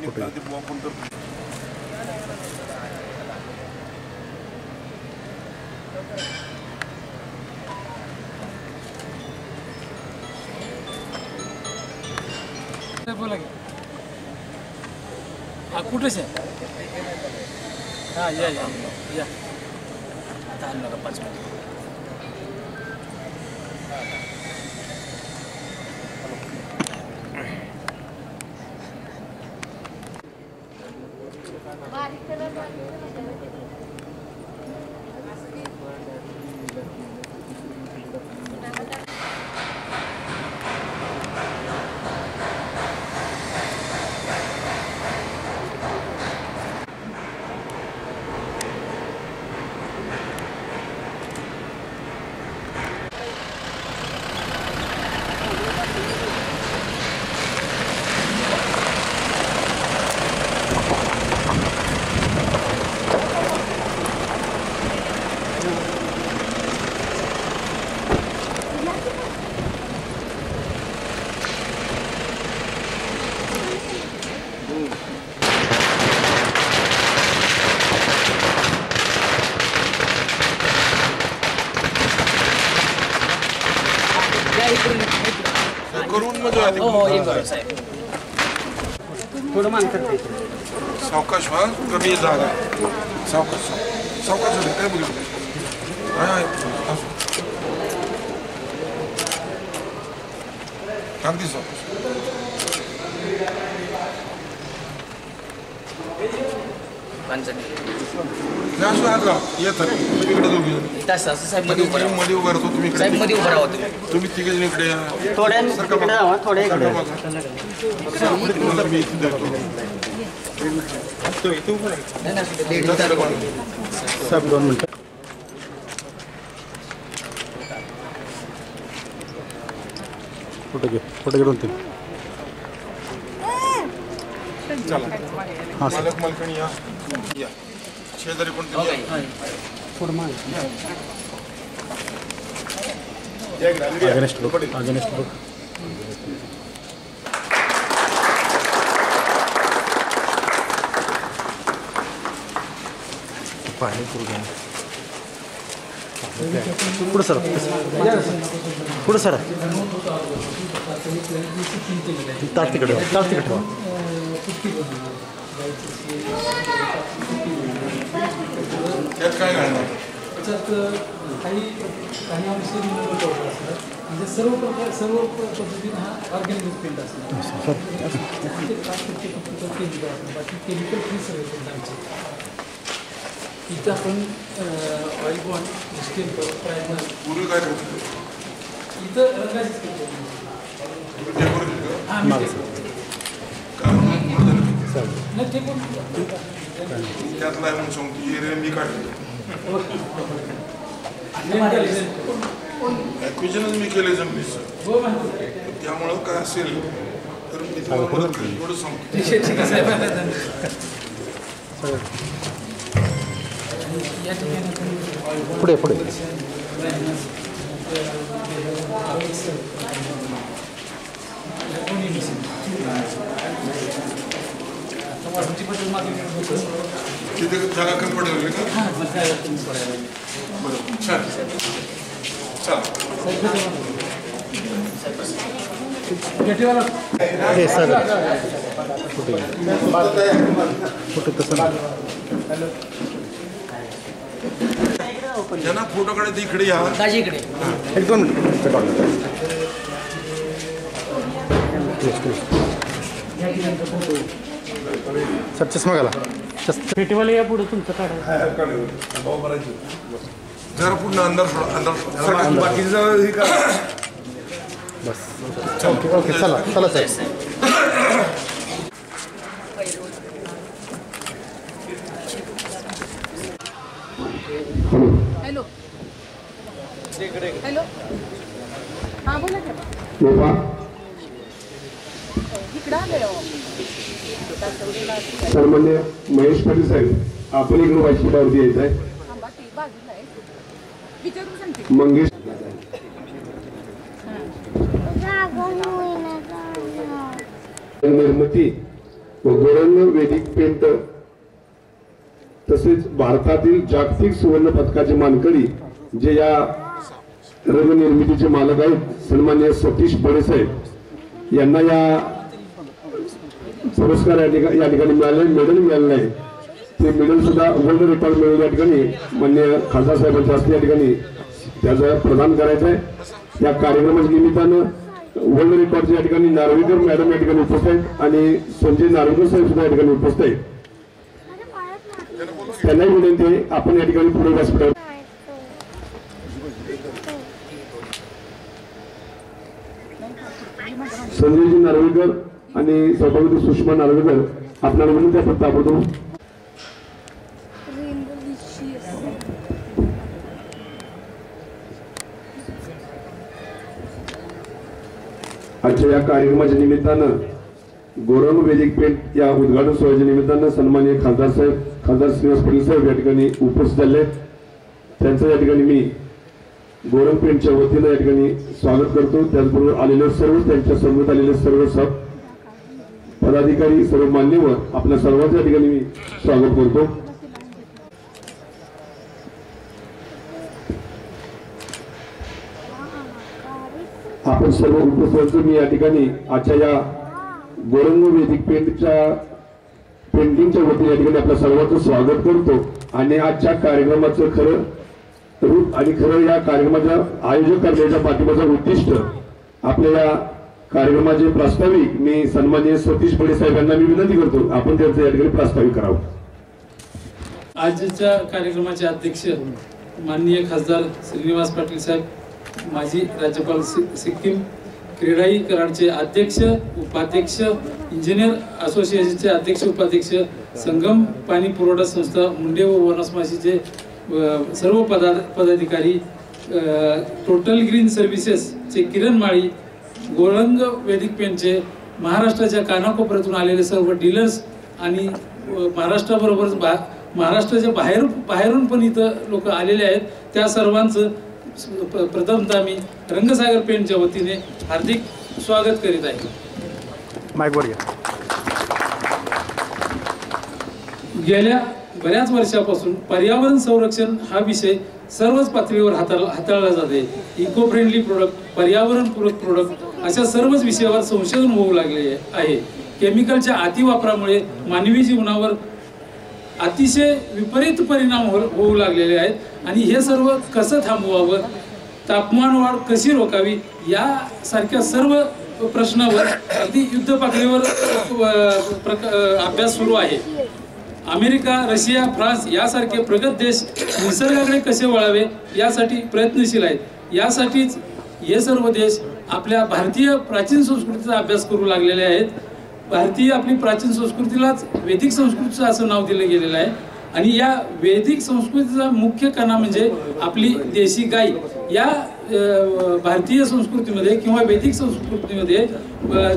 घेतला ते बुवा कोणतं बोला की हा कुठेच आहे हां या या या आता आलो का 5 मिनिट करून थोडं मान करते सावकाश व्हा कमी जागा सावकाश सावकाश झाले काय बघितलं अगदी सावकाश असं आत राहा येत इकडे दोघी मध्ये उभा राहतो तुम्ही तुम्ही तिघे जण इकडे या मी इथे जातो सब 2 मिनिटं फोटो घेऊन ते हां मालक मालकणी या शेजारी कोणते अगेन्स्ट बुक पुढं सर ताट तिकडे ठेवा त्यात काय घालणार त्याच्यात काही अंशी म्हणजे सर्व पद्धतीने हा ऑर्गॅनिक पेंट असणार बाकी केमिकल फ्री सगळे पेंट आमचे इथं आपण ऑइल बॉन्ड स्टेम्पर प्रायमर पूर्वी काय करतो इथं रंगाचीच नाही ते पण त्यातला म्हणून सांगतो मी काढतो ॲक्विजनच मी केले जमिनीचं त्यामुळं काय असेल तर मी तुम्हाला मदत करेल एवढं सांगतो पुढे तिथे जागा कमी पडेल का बरोबर छान चला हे सर फोटो तसं ज्यांना फोटो काढायचे इकडे या इकडे 1-2 मिनिट सर चष्मा घाला पेटीवाले या पुढे तुमचं काढा जरा पूर्ण अंदर बाकीचं बस ओके चला साहेब हॅलो हॅलो हां बोला का इकडं आले सन्मान्य महेश पाटील साहेब आपण इकडे व्यासपीठावरती यायचं आहे मंगेश निर्मिती व गोरंग वैदिक पेंट तसेच भारतातील जागतिक सुवर्ण पदकाचे मानकरी जे या रंगनिर्मितीचे मालक आहेत सन्माननीय सतीश बडे साहेब यांना या पुरस्कार या ठिकाणी मिळाले, मेडल मिळालेलं आहे. ते मेडल सुद्धा वर्ल्ड रेकॉर्ड मिळवलं या ठिकाणी माननीय खासदार साहेबांच्या हस्ते या ठिकाणी त्याचं प्रदान करायचं आहे. या कार्यक्रमाच्या निमित्तानं वर्ल्ड रेकॉर्डच्या या ठिकाणी नार्वेकर मॅडम या ठिकाणी उपस्थित आहेत आणि संजय नार्वेकर साहेब सुद्धा या ठिकाणी उपस्थित आहेत. त्यांनाही विनंती आहे आपण या ठिकाणी पुढे व्यासपीठावर संजयजी नार्वेकर आणि सभापती सुषमा नार्वेकर आपल्याला विनंती आपण ताबडतोब आजच्या या कार्यक्रमाच्या निमित्तानं गोरंग वैदिक पेंट या उद्घाटन सोहळ्याच्या निमित्तानं सन्माननीय खासदार श्रीनिवास पाटील साहेब या ठिकाणी उपस्थित झाले. त्यांचं या ठिकाणी मी गोरंग पेंटच्या वतीनं या ठिकाणी स्वागत करतो. त्याचबरोबर आलेले सर्व त्यांच्या समवेत आलेले सर्व पदाधिकारी सर्व मान्यवर आपल्या सर्वांच्या ठिकाणी मी स्वागत करतो. आपण सर्व उपस्थितांचं मी या ठिकाणी आजच्या या गोरंग वैदिक पेंटिंगच्या वतीने या ठिकाणी आपल्या सर्वांचं स्वागत करतो. आणि आजच्या कार्यक्रमाचं खरं रूप आणि खरं या कार्यक्रमाच्या आयोजन करण्याच्या पाठिंबाचा उद्दिष्ट आपल्या या कार्यक्रमाचे प्रास्ताविक मी सन्माननीय सतीश बडे साहेब यांना मी विनंती करतो आपण त्यांचं या ठिकाणी प्रास्ताविक करावं. आजच्या कार्यक्रमाचे अध्यक्ष माननीय खासदार श्रीनिवास पाटील साहेब, माजी राज्यपाल सिक्कीम, क्रीडाई कराडचे अध्यक्ष उपाध्यक्ष, इंजिनियर असोसिएशनचे अध्यक्ष उपाध्यक्ष, संगम पाणी पुरवठा संस्था मुंडे व वनस्माशीचे सर्व पदाधिकारी, टोटल ग्रीन सर्व्हिसेसचे किरण माळी, गोरंग वैदिक पेंटचे महाराष्ट्राच्या कानाकोपऱ्यातून आलेले सर्व डीलर्स आणि महाराष्ट्राबरोबरच महाराष्ट्राच्या बाहेरून पण इथं लोक आलेले आहेत. त्या सर्वांचं प्रथमतः मी रंगसागर पेंटच्या वतीने हार्दिक स्वागत करीत आहे. माईकवर घ्या. गेल्या बऱ्याच वर्षापासून पर्यावरण संरक्षण हा विषय सर्वच पातळीवर हाताळला जाते. इको फ्रेंडली प्रोडक्ट, पर्यावरणपूरक प्रोडक्ट अशा सर्वच विषयावर संशोधन होऊ लागले आहे. केमिकलच्या अतिवापरामुळे मानवी जीवनावर अतिशय विपरीत परिणाम होऊ लागलेले आहेत आणि हे सर्व कसं थांबवावं, तापमान वाढ कशी रोखावी यासारख्या सर्व प्रश्नावर अगदी युद्ध पातळीवर अभ्यास सुरू आहे. अमेरिका, रशिया, फ्रान्स यासारखे प्रगत देश निसर्गाकडे कसे वळावे यासाठी प्रयत्नशील आहेत. यासाठीच हे सर्व देश आपल्या भारतीय प्राचीन संस्कृतीचा अभ्यास करू लागलेले आहेत. भारतीय आपली प्राचीन संस्कृतीलाच वैदिक संस्कृतीचं असं नाव दिलं गेलेलं आहे. आणि या वैदिक संस्कृतीचा मुख्य कणा म्हणजे आपली देशी गाय. या भारतीय संस्कृतीमध्ये किंवा वैदिक संस्कृतीमध्ये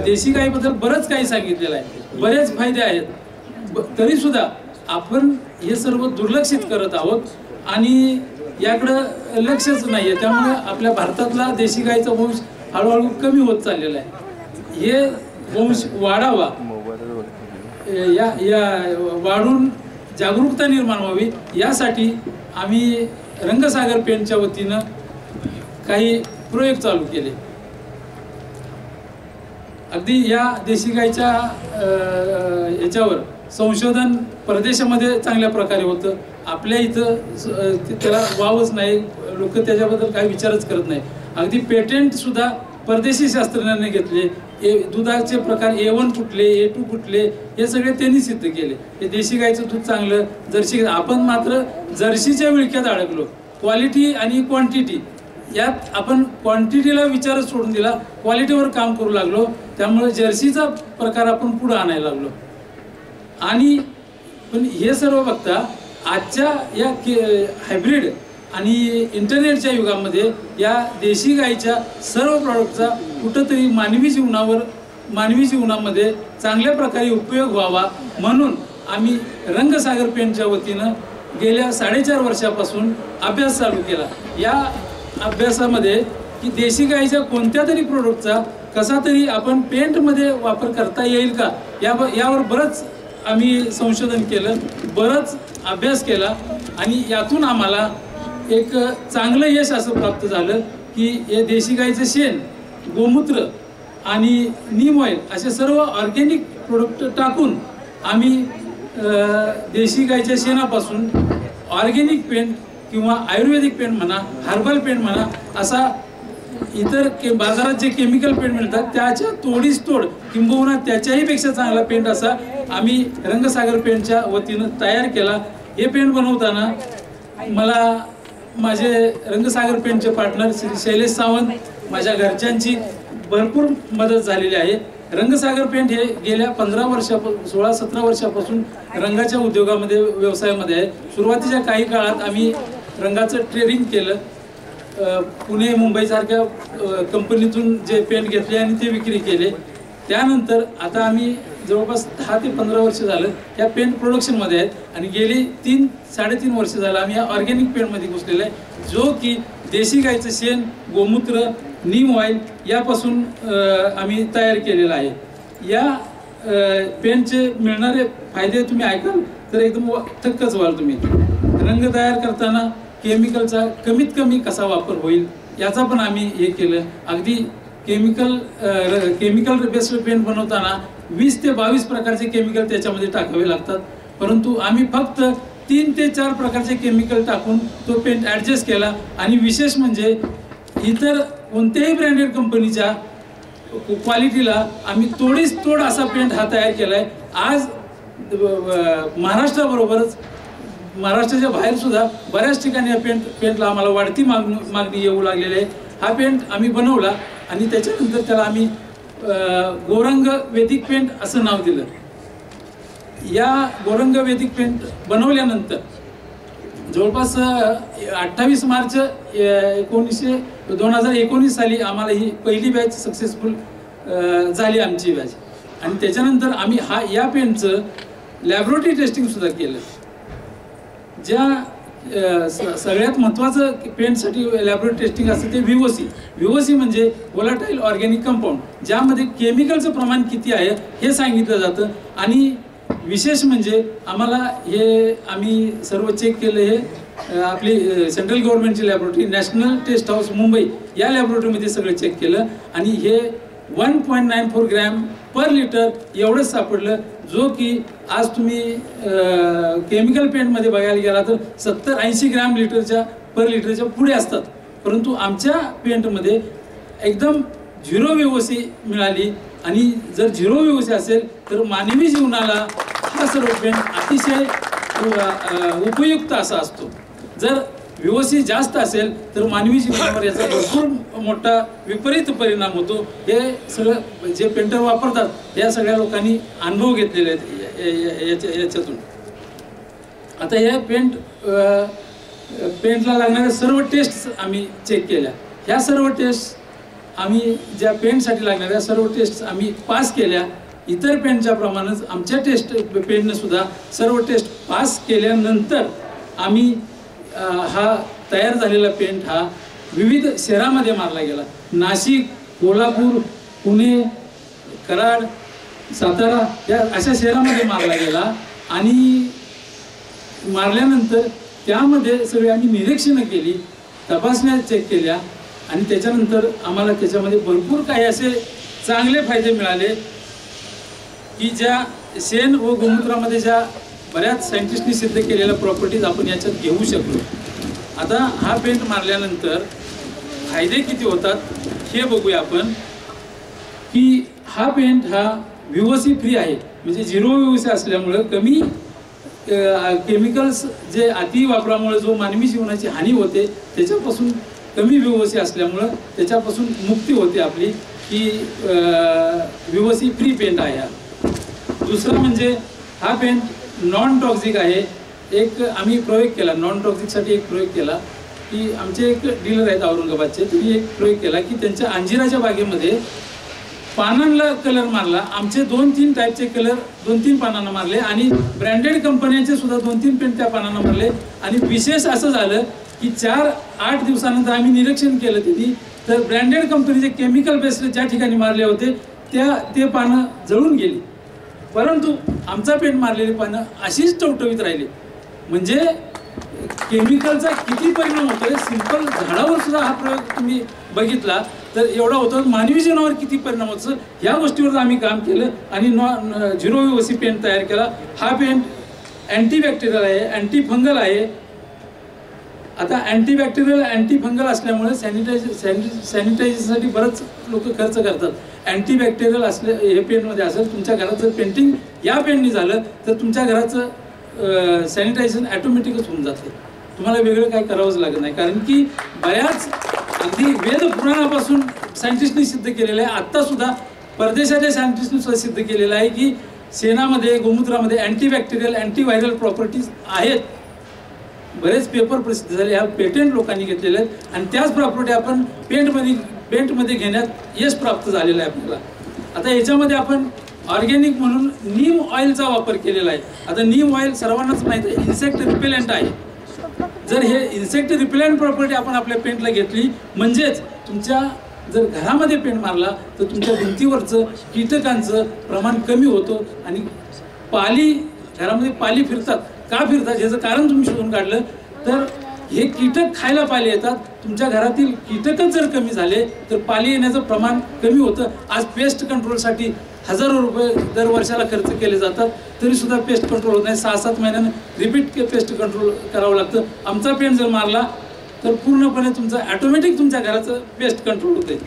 देशी गायीबद्दल बरंच काही सांगितलेलं आहे, बरेच फायदे आहेत. तरी सुद्धा आपण हे सर्व दुर्लक्षित करत आहोत आणि याकडं लक्षच नाहीये. त्यामुळे आपल्या भारतातला देशी गायीचा वंश हळूहळू कमी होत चाललेला आहे. हे वंश वाढावा, या वाढून जागरूकता निर्माण व्हावी यासाठी आम्ही रंगसागर पेंटच्या वतीनं काही प्रयोग चालू केले. अगदी या देशी गायीच्या याच्यावर संशोधन परदेशामध्ये चांगल्या प्रकारे होतं. आपल्या इथं त्याला वावच नाही, लोक त्याच्याबद्दल काही विचारच करत नाही. अगदी पेटेंट सुद्धा परदेशी शास्त्रज्ञांनी घेतले. दुधाचे प्रकार A1 कुठले, A2 कुठले हे सगळे त्यांनी सिद्ध केले. हे देशी गायचं दूध चांगलं, जर्सी. आपण मात्र जर्सीच्या विळख्यात अडकलो. क्वालिटी आणि क्वांटिटी यात आपण क्वांटिटीला विचारच सोडून दिला, क्वालिटीवर काम करू लागलो. त्यामुळे जर्सीचा प्रकार आपण पुढे आणायला लागलो. आणि पण हे सर्व बघता आजच्या या हायब्रिड आणि इंटरनेटच्या युगामध्ये या देशी गायीच्या सर्व प्रॉडक्टचा कुठंतरी मानवी जीवनामध्ये चांगल्या प्रकारे उपयोग व्हावा म्हणून आम्ही रंगसागर पेंटच्या वतीनं गेल्या 4.5 वर्षापासून अभ्यास चालू केला. या अभ्यासामध्ये की देशी गायीच्या कोणत्या तरी प्रोडक्टचा कसा तरी आपण पेंटमध्ये वापर करता येईल का यावर बरंच आम्ही संशोधन केलं, बरंच अभ्यास केला आणि यातून आम्हाला एक चांगलं यश असं प्राप्त झालं की हे देशी गाईचं शेण, गोमूत्र आणि नीम ऑइल असे सर्व ऑर्गॅनिक प्रोडक्ट टाकून आम्ही देशी गाईच्या शेणापासून ऑर्गॅनिक पेंट किंवा आयुर्वेदिक पेंट म्हणा, हर्बल पेंट म्हणा, असा इतर बाजारात जे केमिकल पेंट मिळतात त्याच्या तोडीस तोड किंबहुना त्याच्याही पेक्षा चांगला पेंट असा आम्ही रंगसागर पेंटच्या वतीनं तयार केला. हे पेंट बनवताना मला माझे रंगसागर पेंटचे पार्टनर श्री शैलेश सावंत, माझ्या घरच्यांची भरपूर मदत झालेली आहे. रंगसागर पेंट हे गेल्या 16-17 वर्षापासून रंगाच्या उद्योगामध्ये, व्यवसायामध्ये आहे. सुरुवातीच्या काही काळात आम्ही रंगाचं ट्रेडिंग केलं. पुणे, मुंबईसारख्या कंपनीतून जे पेंट घेतले आणि ते विक्री केले. त्यानंतर आता आम्ही जवळपास 10 ते 15 वर्ष झालं या पेंट प्रोडक्शनमध्ये आहेत आणि गेली 3-3.5 वर्ष झालं आम्ही या ऑर्गॅनिक पेंटमध्ये घुसलेलं आहे, जो की देशी गाईचं शेण, गोमूत्र, नीम ऑइल यापासून आम्ही तयार केलेला आहे. या पेंटचे मिळणारे फायदे तुम्ही ऐकाल तर एकदम थक्कच व्हाल तुम्ही. रंग तयार करताना केमिकलचा कमीत कमी कसा वापर होईल याचा पण आम्ही हे केलं. अगदी केमिकल बेस्ड पेंट बनवताना 20 ते 22 प्रकारचे केमिकल त्याच्यामध्ये टाकावे लागतात, परंतु आम्ही फक्त 3 ते 4 प्रकारचे केमिकल टाकून तो पेंट ॲडजस्ट केला. आणि विशेष म्हणजे इतर कोणत्याही ब्रँडेड कंपनीच्या क्वालिटीला आम्ही तोडीस तोड असा पेंट हा तयार केला आहे. आज महाराष्ट्राबरोबरच महाराष्ट्राच्या बाहेर सुद्धा बऱ्याच ठिकाणी या पेंटला आम्हाला वाढती मागणी येऊ लागलेली आहे. हा पेंट आम्ही बनवला आणि त्याच्यानंतर त्याला आम्ही गोरंग वेदिक पेंट असं नाव दिलं. या गोरंग वेदिक पेंट बनवल्यानंतर जवळपास 28 मार्च 2019 साली आम्हाला ही पहिली बॅच सक्सेसफुल झाली आमची बॅच. आणि त्याच्यानंतर आम्ही या पेंटचं लॅबोरेटरी टेस्टिंग सुद्धा केलं. ज्या सगळ्यात महत्त्वाचं पेंटसाठी लॅबोरेटरी टेस्टिंग असतं ते VOC म्हणजे व्होलाटाईल ऑर्गॅनिक कंपाऊंड, ज्यामध्ये केमिकलचं प्रमाण किती आहे हे सांगितलं जातं. आणि विशेष म्हणजे आम्हाला हे आम्ही सर्व चेक केलं. हे आपली सेंट्रल गव्हर्नमेंटची laboratory, national test house Mumbai या लॅबोरेटरीमध्ये सगळं चेक केलं आणि हे 1.94 ग्रॅम पर लिटर एवढंच सापडलं, जो की आज तुम्ही केमिकल पेंटमध्ये बघायला गेला तर 70-80 ग्रॅम पर लिटरच्या पुढे असतात. परंतु आमच्या पेंटमध्ये एकदम 0 VOC मिळाली. आणि जर 0 VOC असेल तर मानवी जीवनाला हा सर्व पेंट अतिशय उपयुक्त असा असतो. जर VOC जास्त असेल तर मानवी जीवनावर याचा भरपूर मोठा विपरीत परिणाम होतो. हे सगळं जे पेंटर वापरतात या सगळ्या लोकांनी अनुभव घेतलेले आहेत याच्यातून. आता या पेंटला लागणाऱ्या सर्व टेस्ट आम्ही चेक केल्या. ह्या सर्व टेस्ट आम्ही ज्या पेंटसाठी लागणाऱ्या सर्व टेस्ट आम्ही पास केल्या. इतर पेंटच्या प्रमाणेच आमच्या पेंटने सुद्धा सर्व टेस्ट पास केल्यानंतर आम्ही हा तयार झालेला पेंट हा विविध शहरामध्ये मारला गेला. नाशिक, कोल्हापूर, पुणे, कराड, सातारा या अशा शहरामध्ये मारला गेला. आणि मारल्यानंतर त्यामध्ये सगळी आम्ही निरीक्षणं केली, तपासण्या चेक केल्या आणि त्याच्यानंतर आम्हाला त्याच्यामध्ये भरपूर काही असे चांगले फायदे मिळाले की ज्या शेण व गोमूत्रामध्ये ज्या बऱ्याच सायंटिस्टनी सिद्ध केलेल्या प्रॉपर्टीज आपण याच्यात घेऊ शकलो. आता हा पेंट मारल्यानंतर फायदे किती होतात हे बघूया आपण. की हा पेंट हा VOC फ्री आहे, म्हणजे 0 VOC असल्यामुळं कमी केमिकल्स जे अति वापरामुळे जो मानवी जीवनाची हानी होते त्याच्यापासून कमी VOC असल्यामुळं त्याच्यापासून मुक्ती होते आपली, की VOC फ्री पेंट आहे. दुसरं म्हणजे हा पेंट नॉन टॉक्सिक आहे. एक आम्ही प्रयोग केला नॉन टॉक्सिकसाठी, एक प्रयोग केला की आमचे एक डीलर आहेत औरंगाबादचे, त्यांनी एक प्रयोग केला की त्यांच्या अंजिराच्या बागेमध्ये पानांना कलर मारला. आमचे 2-3 टाईपचे कलर 2-3 पानांना मारले आणि ब्रँडेड कंपन्यांचे सुद्धा 2-3 पेंट त्या पानांना मारले. आणि विशेष असं झालं की 4-8 दिवसानंतर आम्ही निरीक्षण केलं तिथे, तर ब्रँडेड कंपनीचे केमिकल बेस्ड ज्या ठिकाणी मारले होते ते पानं जळून गेली, परंतु आमचा पेंट मारलेली पानं अशीच टवटवीत राहिली. म्हणजे केमिकलचा किती परिणाम होतोय, सिंपल झाडावर सुद्धा हा प्रयोग तुम्ही बघितला तर एवढा होतो, मानवी जीवनावर किती परिणाम होतो ह्या गोष्टीवर आम्ही काम केलं आणि 0 VOC पेंट तयार केला. हा पेंट अँटीबॅक्टेरियल आहे, अँटीफंगल आहे. आता अँटीबॅक्टेरियल अँटीफंगल असल्यामुळे सॅनिटायझेशनसाठी बरंच लोक खर्च करतात. अँटीबॅक्टेरियल असले हे पेंटमध्ये असेल, तुमच्या घराचं पेंटिंग या पेंटनी झालं तर तुमच्या घराचं सॅनिटायझेशन ॲटोमॅटिकच होऊन जाते, तुम्हाला वेगळं काही करावंच लागत नाही. कारण की बऱ्याच अगदी वेद पुराणापासून सायंटिस्टनी सिद्ध केलेलं आहे, आत्तासुद्धा परदेशाच्या सायंटिस्टनी सुद्धा सिद्ध केलेलं आहे की शेणामध्ये गोमूत्रामध्ये अँटीबॅक्टेरियल अँटीव्हायरल प्रॉपर्टीज आहेत. बरेच पेपर प्रसिद्ध झाले, ह्या पेटंट लोकांनी घेतलेले आहेत आणि त्याच प्रॉपर्टी आपण पेंटमध्ये घेण्यात यश प्राप्त झालेलं आहे आपल्याला. आता याच्यामध्ये आपण ऑर्गॅनिक म्हणून नीम ऑइलचा वापर केलेला आहे. आता नीम ऑइल सर्वांनाच माहिती आहे इन्सेक्ट रिपेलंट आहे. जर हे इन्सेक्ट रिपेलंट प्रॉपर्टी आपण आपल्या पेंटला घेतली म्हणजेच तुमच्या जर घरामध्ये पेंट मारला तर तुमच्या भिंतीवरचं कीटकांचं प्रमाण कमी होतं आणि घरामध्ये पाली फिरतात. का फिरतात ह्याचं कारण तुम्ही शोधून काढलं तर हे कीटक खायला पाली येतात. तुमच्या घरातील कीटकच जर कमी झाले तर पाली येण्याचं प्रमाण कमी होतं. आज पेस्ट कंट्रोलसाठी हजारो रुपये दर वर्षाला खर्च केले जातात, तरी सुद्धा पेस्ट कंट्रोल होत नाही. 6-7 महिन्यानं रिपीट पेस्ट कंट्रोल करावं लागतं. आमचा पेंट जर मारला तर पूर्णपणे तुमचं ॲटोमॅटिक तुमच्या घराचं पेस्ट कंट्रोल होते.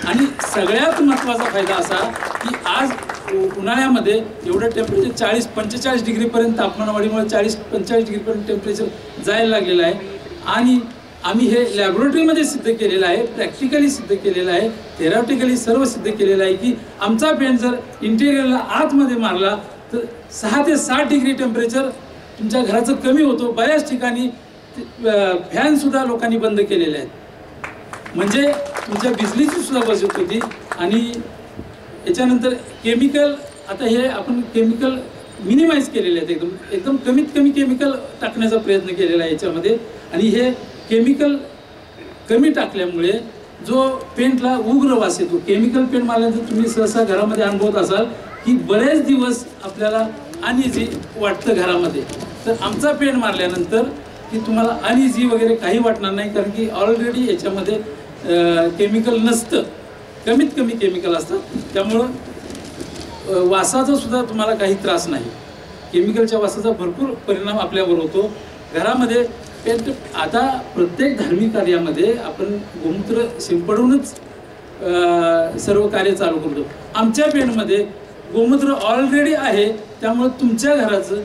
आणि सगळ्यात महत्त्वाचा फायदा असा की आज उन्हाळ्यामध्ये एवढं टेम्परेचर 40-45 डिग्रीपर्यंत तापमानवाढीमुळे 40-45 डिग्रीपर्यंत टेम्परेचर जायला लागलेलं आहे. आणि आम्ही हे लॅबोरेटरीमध्ये सिद्ध केलेलं आहे, प्रॅक्टिकली सिद्ध केलेलं आहे, थेरॉटिकली सर्व सिद्ध केलेलं आहे की आमचा पेंट जर इंटेरियरला आतमध्ये मारला तर 6 ते 7 डिग्री टेम्परेचर तुमच्या घराचं कमी होतो. बऱ्याच ठिकाणी फॅनसुद्धा लोकांनी बंद केलेले आहेत, म्हणजे तुमच्या बिजलीची सुद्धा बचत होती. आणि याच्यानंतर केमिकल, आता हे आपण केमिकल मिनिमाइज केलेले आहेत, एकदम कमीत कमी केमिकल टाकण्याचा प्रयत्न केलेला आहे याच्यामध्ये. आणि हे केमिकल कमी टाकल्यामुळे जो पेंटला उग्र वास येतो. केमिकल पेंट मारल्यानंतर तुम्ही सहसा घरामध्ये अनुभवत असाल की बरेच दिवस आपल्याला अनइझी वाटतं घरामध्ये. तर आमचा पेंट मारल्यानंतर की तुम्हाला अनइझी वगैरे काही वाटणार नाही, कारण की ऑलरेडी याच्यामध्ये केमिकल नसतं, कमीत कमी केमिकल असतात. त्यामुळं वासाचा सुद्धा तुम्हाला काही त्रास नाही. केमिकलच्या वासाचा भरपूर परिणाम आपल्यावर होतो घरामध्ये. पेंट आता प्रत्येक धार्मिक कार्यामध्ये आपण गोमूत्र शिंपडूनच सर्व कार्य चालू करतो. आमच्या पेंटमध्ये गोमूत्र ऑलरेडी आहे, त्यामुळे तुमच्या घराचं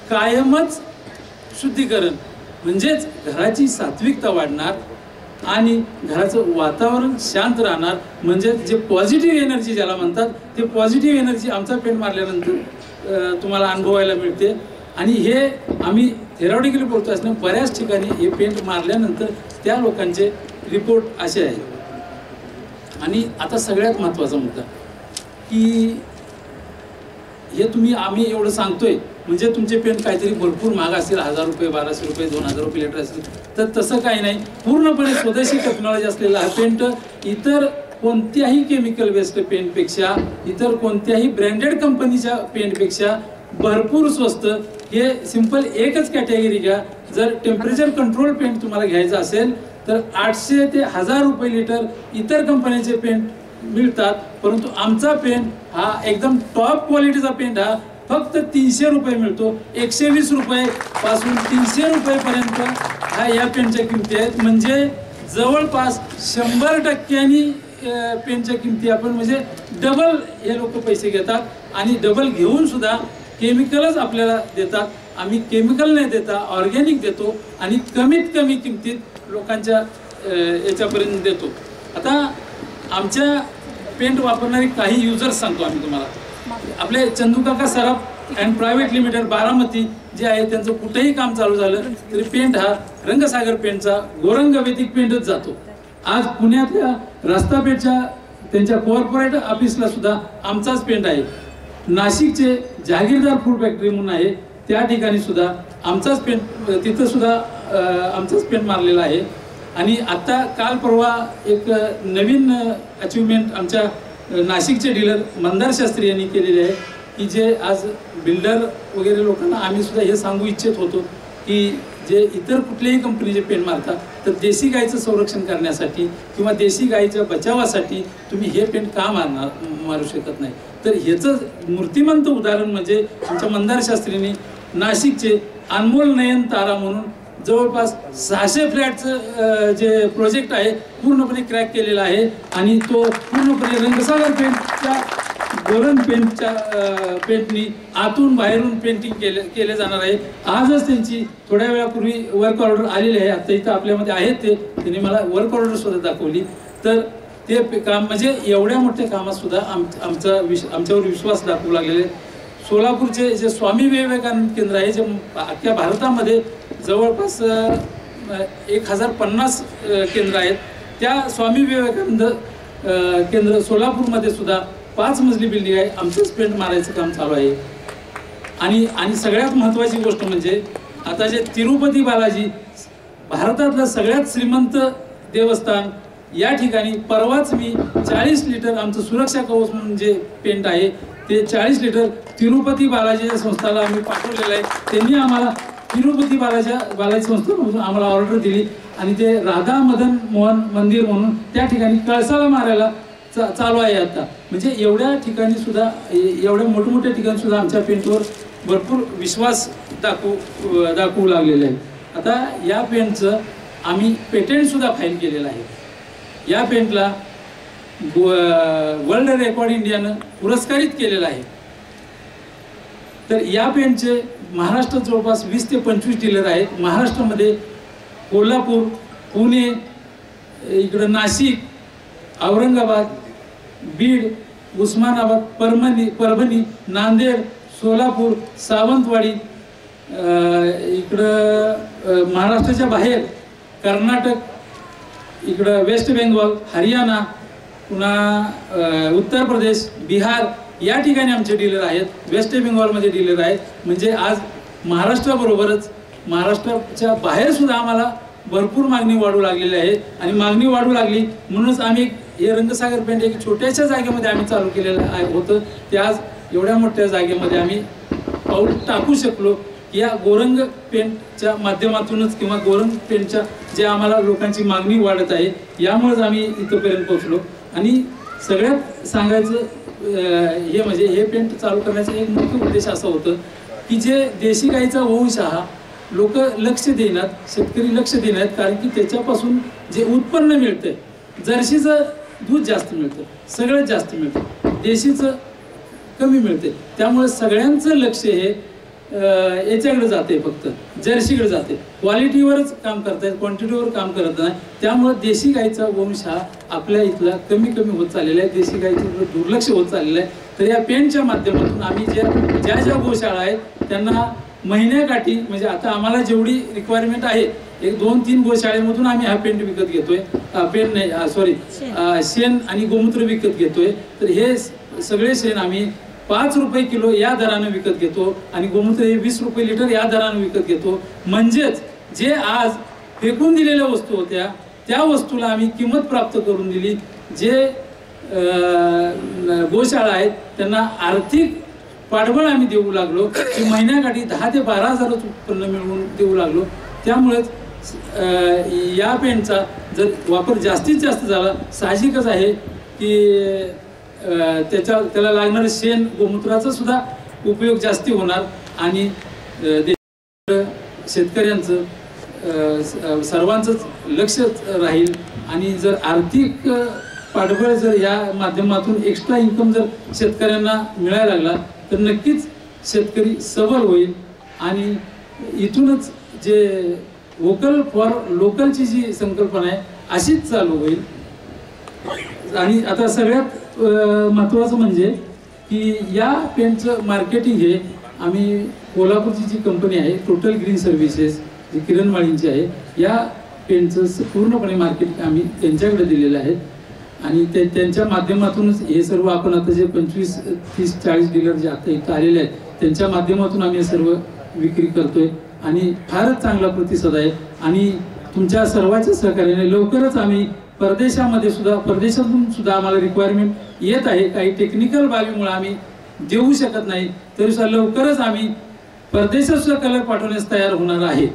कायमच शुद्धीकरण म्हणजेच घराची सात्विकता वाढणार आणि घराचं वातावरण शांत राहणार. म्हणजे जे पॉझिटिव्ह एनर्जी ज्याला म्हणतात ते पॉझिटिव्ह एनर्जी आमचा पेंट मारल्यानंतर तुम्हाला अनुभवायला मिळते. आणि हे आम्ही थेरॉटिकली बोलतो असणं बऱ्याच ठिकाणी हे पेंट मारल्यानंतर त्या लोकांचे रिपोर्ट असे आहेत. आणि आता सगळ्यात महत्त्वाचा मुद्दा की हे आम्ही एवढं सांगतोय म्हणजे तुमचे पेंट काहीतरी भरपूर महाग असतील, 1000 रुपये, 1200 रुपये, 2000 रुपये लिटर असतील, तर तसं काही नाही. पूर्णपणे स्वदेशी टेक्नॉलॉजी असलेला हा पेंट इतर कोणत्याही केमिकल बेस्ड पेंटपेक्षा, इतर कोणत्याही ब्रँडेड कंपनीच्या पेंटपेक्षा भरपूर स्वस्त. हे सिंपल एकच कॅटेगरी घ्या. जर टेम्परेचर कंट्रोल पेंट तुम्हाला घ्यायचं असेल तर 800 ते 1000 रुपये लिटर इतर कंपन्यांचे पेंट मिळतात, परंतु आमचा पेंट हा एकदम टॉप क्वालिटीचा पेंट हा फक्त 300 रुपये मिळतो. 120 रुपये पासून 300 रुपयेपर्यंत हा या पेंटच्या किमती आहेत. म्हणजे जवळपास 100% पेंटच्या किमती आपण म्हणजे डबल हे लोक पैसे घेतात. आणि डबल घेऊन सुद्धा केमिकलच आपल्याला देतात. आम्ही केमिकल नाही देता, ऑर्गॅनिक देतो आणि कमीत कमी किमतीत लोकांच्या याच्यापर्यंत देतो. आता आमच्या पेंट वापरणारे काही युजर्स सांगतो आम्ही तुम्हाला. आपले चंदूकाका सराफ अँड प्रायव्हेट लिमिटेड बारामती जे आहे, त्यांचं कुठेही काम चालू झालं तरी पेंट हा रंगसागर पेंटचा गोरंग वेदिक पेंटच जातो. आज पुण्यातल्या रस्तापेठच्या त्यांच्या कॉर्पोरेट ऑफिसला सुद्धा आमचाच पेंट आहे. नाशिकचे जहागीरदार फूड फॅक्टरी म्हणून आहे, त्या ठिकाणी सुद्धा आमचाच पेंट, तिथं सुद्धा आमचाच पेंट मारलेला आहे. आणि आत्ता काल परवा एक नवीन अचिव्हमेंट आमच्या नाशिकचे डीलर मंदार शास्त्री यांनी केलेले आहे की जे आज बिल्डर वगैरे लोकांना आम्ही सुद्धा हे सांगू इच्छित होतो की जे इतर कुठल्याही कंपनीचे पेंट मारतात तर देशी गाईचं संरक्षण करण्यासाठी किंवा देशी गाईच्या बचावासाठी तुम्ही हे पेंट का मारू शकत नाही. तर ह्याचं मूर्तिमंत उदाहरण म्हणजे आमच्या मंदार शास्त्रींनी नाशिकचे अनमोल नयन तारा म्हणून जवळपास 600 फ्लॅटचं जे प्रोजेक्ट आहे पूर्णपणे क्रॅक केलेला आहे. आणि तो पूर्णपणे रंगसागर पेंटच्या गोरन पेंटच्या पेंटनी आतून बाहेरून पेंटिंग केले जाणार आहे. आजच त्यांची थोड्या वेळापूर्वी वर्क ऑर्डर आलेली आहे. आता इथं आपल्यामध्ये आहेत ते त्यांनी मला वर्क ऑर्डर सुद्धा दाखवली. तर ते काम म्हणजे एवढ्या मोठ्या कामात सुद्धा आमच्यावर विश्वास दाखवू लागलेले. सोलापूरचे जे स्वामी विवेकानंद केंद्र आहे जे अख्ख्या भारतामध्ये जवळपास 1050 केंद्र आहेत. त्या स्वामी विवेकानंद केंद्र सोलापूरमध्ये सुद्धा 5 मजली बिल्डिंग आहे. आमचंच पेंट मारायचं काम चालू आहे. आणि सगळ्यात महत्त्वाची गोष्ट म्हणजे आता जे तिरुपती बालाजी भारतातलं सगळ्यात श्रीमंत देवस्थान या ठिकाणी परवाच मी 40 लिटर आमचं सुरक्षा कवच म्हणून जे पेंट आहे ते 40 लिटर तिरुपती बालाजी संस्थाला आम्ही पाठवलेलं आहे. त्यांनी आम्हाला तिरुपती बालाजी संस्थेमधून आम्हाला ऑर्डर दिली आणि ते राधा मदन मोहन मंदिर म्हणून त्या ठिकाणी कळसाला मारायला चालू आहे आता. म्हणजे एवढ्या ठिकाणी सुद्धा एवढ्या मोठमोठ्या ठिकाणी सुद्धा आमच्या पेंटवर भरपूर विश्वास दाखवू लागलेले आहे. आता या पेंटचं आम्ही पेटेंट सुद्धा फाईल केलेलं आहे. या पेंटला वर्ल्ड रेकॉर्ड इंडियानं पुरस्कारित केलेला आहे. तर या पेंटचे महाराष्ट्रात जवळपास 20 ते 25 डीलर आहेत. महाराष्ट्रामध्ये कोल्हापूर, पुणे, इकडं नाशिक, औरंगाबाद, बीड, उस्मानाबाद, परभणी, नांदेड, सोलापूर, सावंतवाडी, इकडं महाराष्ट्राच्या बाहेर कर्नाटक, इकडं वेस्ट बेंगॉल, हरियाणा, पुन्हा उत्तर प्रदेश, बिहार या ठिकाणी आमचे डीलर आहेत. वेस्ट बेंगॉलमध्ये डीलर आहेत. म्हणजे आज महाराष्ट्राबरोबरच महाराष्ट्राच्या बाहेर सुद्धा आम्हाला भरपूर मागणी वाढू लागलेली आहे. आणि मागणी वाढू लागली म्हणूनच आम्ही हे रंगसागर पेंट एक छोट्याशा जागेमध्ये आम्ही चालू केलेलं होतं. ते आज एवढ्या मोठ्या जागेमध्ये आम्ही पाऊल टाकू शकलो की या गोरंग पेंटच्या माध्यमातूनच किंवा गोरंग पेंटच्या जे आम्हाला लोकांची मागणी वाढत आहे यामुळेच आम्ही इथंपर्यंत पोहोचलो. आणि सगळ्यात सांगायचं हे म्हणजे हे पेंट चालू करण्याचा एक मुख्य उद्देश असा होतं की जे देशी गाईचा वंश हा लोक लक्ष देणार, शेतकरी लक्ष देणार, कारण की त्याच्यापासून जे उत्पन्न मिळतंय जर्सीचं दूध जास्त मिळतं, सगळ्यात जास्त मिळतं, देशीचं कमी मिळते. त्यामुळे सगळ्यांचं लक्ष हे याच्याकडे जाते, फक्त जर्सीकडे जाते. क्वालिटीवरच काम करतायत, क्वांटिटीवर काम करत नाही. त्यामुळे देशी गाईचा वंश हा आपल्या इथला कमी होत चाललेला आहे. देशी गाईचं दुर्लक्ष होत चाललेलं आहे. तर या पेंटच्या माध्यमातून आम्ही ज्या गोशाळा आहेत त्यांना महिन्याकाठी म्हणजे आता आम्हाला जेवढी रिक्वायरमेंट आहे एक 2-3 गोशाळेमधून आम्ही हा पेंट विकत घेतोय. पेंट नाही सॉरी शेण आणि गोमूत्र विकत घेतोय. तर हे सगळे शेण आम्ही 5 रुपये किलो या दरानं विकत घेतो आणि गोमूत्र हे 20 रुपये लिटर या दरानं विकत घेतो. म्हणजेच जे आज फेकून दिलेल्या वस्तू होत्या त्या वस्तूला आम्ही किंमत प्राप्त करून दिली. जे गोशाळा आहेत त्यांना आर्थिक पाठबळ आम्ही देऊ लागलो की महिन्याकाठी 10 ते 12 हजार उत्पन्न मिळवून देऊ लागलो. त्यामुळेच या पेंटचा जर वापर जास्तीत जास्त झाला साहजिकच आहे की त्याला लागणारे शेण गोमूत्राचा सुद्धा उपयोग जास्ती होणार आणि शेतकऱ्यांचं सर्वांचंच लक्ष राहील. आणि जर आर्थिक पाठबळ जर या माध्यमातून एक्स्ट्रा इन्कम जर शेतकऱ्यांना मिळायला लागला तर नक्कीच शेतकरी सबल होईल. आणि इथूनच जे वोकल फॉर लोकलची जी संकल्पना आहे अशीच चालू होईल. आणि आता सगळ्यात महत्त्वाचं म्हणजे की या पेंटचं मार्केटिंग हे आम्ही कोल्हापूरची जी कंपनी आहे टोटल ग्रीन सर्व्हिसेस जी किरण माळींची आहे या पेंटचं पूर्णपणे मार्केटिंग आम्ही त्यांच्याकडे दिलेलं आहे. आणि त्यांच्या माध्यमातूनच हे सर्व आपण आता जे 25, 30, 40 डीलर जे आता इथं आलेले आहेत त्यांच्या माध्यमातून आम्ही हे सर्व विक्री करतोय. आणि फारच चांगला प्रतिसाद आहे आणि तुमच्या सर्वांच्या सहकार्याने लवकरच आम्ही परदेशातून सुद्धा आम्हाला रिक्वायरमेंट येत आहे. काही टेक्निकल बाबीमुळे आम्ही देऊ शकत नाही, तरी सुद्धा लवकरच आम्ही परदेशात सुद्धा कलर पाठवण्यास तयार होणार आहे.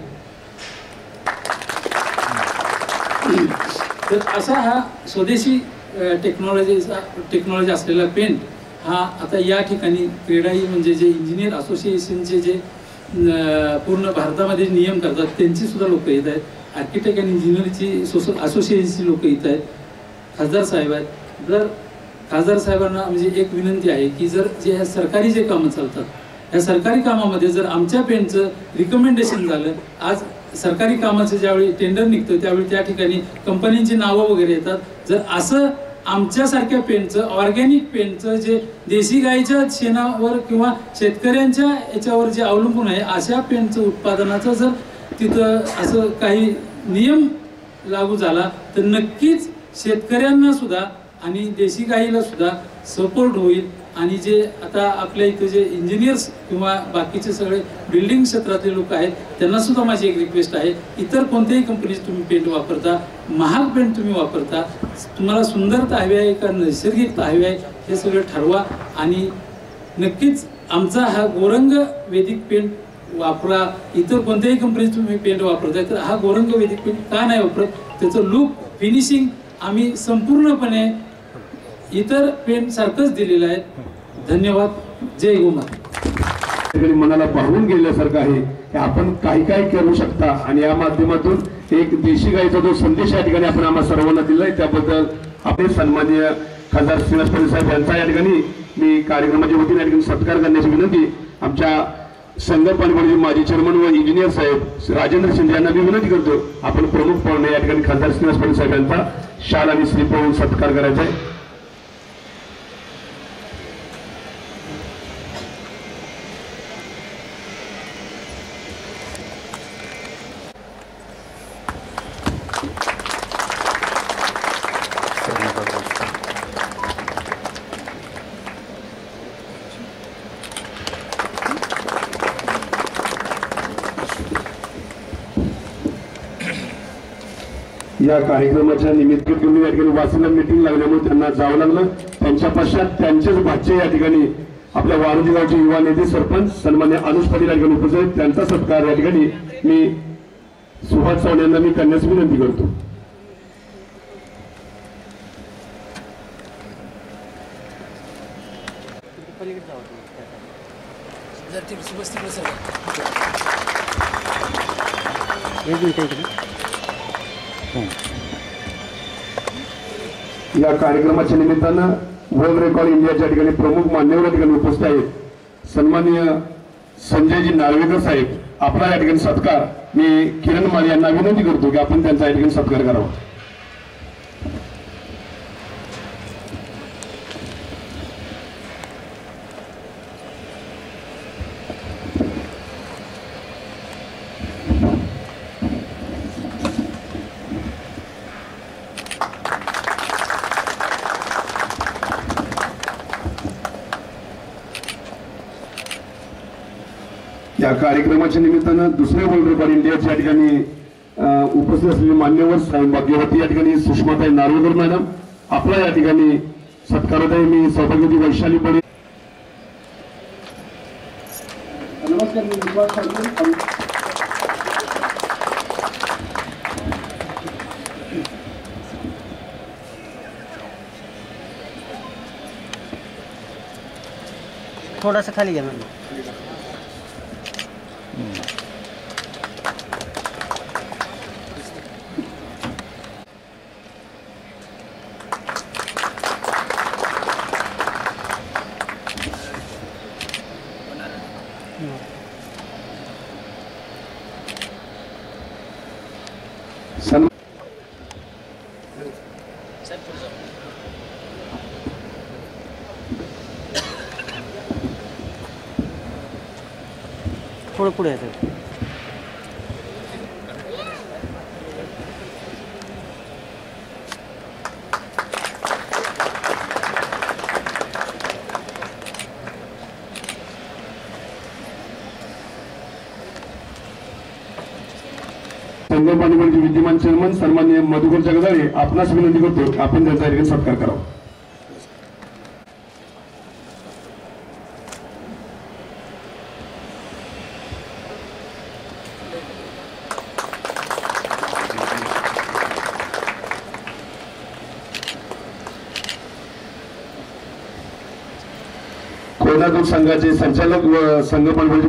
तर असा हा स्वदेशी टेक्नॉलॉजी असलेला पेन हा आता या ठिकाणी क्रेडाई म्हणजे जे इंजिनियर असोसिएशनचे जे पूर्ण भारतामध्ये नियम करतात त्यांची सुद्धा लोक येत आहेत. आर्किटेक्ट अँड इंजिनियरची असोसिएशनची लोक येत आहेत. खासदार साहेब आहेत. जर खासदार साहेबांना म्हणजे एक विनंती आहे की जर जे ह्या सरकारी जे कामं चालतात ह्या सरकारी कामामध्ये जर आमच्या पेनचं रिकमेंडेशन झालं, आज सरकारी कामाचं ज्यावेळी टेंडर निघतं त्यावेळी त्या ठिकाणी कंपन्यांची नावं वगैरे येतात. जर असं आमच्यासारख्या पेनचं ऑर्गॅनिक पेनचं जे देशी गाईच्या शेणावर किंवा शेतकऱ्यांच्या याच्यावर जे अवलंबून आहे अशा पेनचं उत्पादनाचं जर तिथं असं काही नियम लागू झाला तर नक्कीच शेतकऱ्यांना सुद्धा आणि देशी गाईला सुद्धा सपोर्ट होईल. आणि जे आता आपल्या इथे जे इंजिनियर्स किंवा बाकीचे सगळे बिल्डिंग क्षेत्रातले लोक आहेत त्यांना सुद्धा माझी एक रिक्वेस्ट आहे, इतर कोणत्याही कंपनीचे तुम्ही पेंट वापरता, महाग पेंट तुम्ही वापरता, तुम्हाला सुंदरता हवी आहे का नैसर्गिकता हवी आहे हे सगळं ठरवा. आणि नक्कीच आमचा हा गोरंग वैदिक पेंट वापरा. इतर कोणत्याही कंपनीचे तुम्ही पेंट वापरताय तर हा गोरंग वैदिक पेंट का नाही वापरत, त्याचं लुक फिनिशिंग आम्ही संपूर्णपणे इतर पेंट सारखंच दिलेलं आहे. धन्यवाद. जय गोमाता. मनाला पाहून गेल्यासारखं आहे की आपण काही काय करू शकता आणि या माध्यमातून एक देशी गाईचा जो संदेश या ठिकाणी आपण आम्हा सर्वांना दिलाय त्याबद्दल आपले सन्माननीय खासदार श्रीनिवास पाटील साहेब यांचा या ठिकाणी मी कार्यक्रमाच्या वतीने या ठिकाणी सत्कार करण्याची विनंती आमच्या संघ पालघरचे माजी चेअरमन व इंजिनियर साहेब राजेंद्र शिंदे यांना मी विनंती करतो आपण प्रमुख पाहुणे या ठिकाणी खासदार श्रीनिवास पाटील साहेब यांचा शाल आणि स्लीप होऊन सत्कार करायचा आहे. या कार्यक्रमाच्या निमित्त तुम्ही या ठिकाणी वासीला मीटिंग लागल्यामुळे त्यांना जावं लागलं. त्यांच्या पश्चात त्यांचेच भाचे या ठिकाणी आपल्या वारुजी गावचे युवा नेते सरपंच सन्मान्य अनुज पाटील या ठिकाणी उपस्थित आहेत. त्यांचा सत्कार या ठिकाणी मी सुभाष चव्हाण यांना मी करण्यास विनंती करतो. या कार्यक्रमाच्या निमित्तानं वर्ल्ड रेकॉर्ड इंडियाच्या ठिकाणी प्रमुख मान्यवर या ठिकाणी उपस्थित आहेत. सन्माननीय संजयजी नार्वेकर साहेब आपला या ठिकाणी सत्कार मी किरण माळी यांना विनंती करतो की आपण त्यांचा या ठिकाणी सत्कार करावा. या कार्यक्रमाच्या निमित्तानं दुसरे वर्ल्ड रेकॉर्ड इंडियाच्या ठिकाणी उपस्थित असलेले मान्यवर साहेब भाग्यवती या ठिकाणी सुषमाताई नार्वेकर मॅडम आपला या ठिकाणी सत्कारत आहे. मी सौभाग्यवती वैशाली पडे नमस्कार. थोड़ा सा खाली गया मैम. थोडं पुढे येतं. संघ पाणीपडचे विद्यमान चेअरमन सन्माननीय मधुकर जगदाळे आपणास विनंती करतो आपण त्यांचा ठिकाणी सत्कार करावा. कोल्हापूर संघाचे संचालक व संघ पाणीपडचे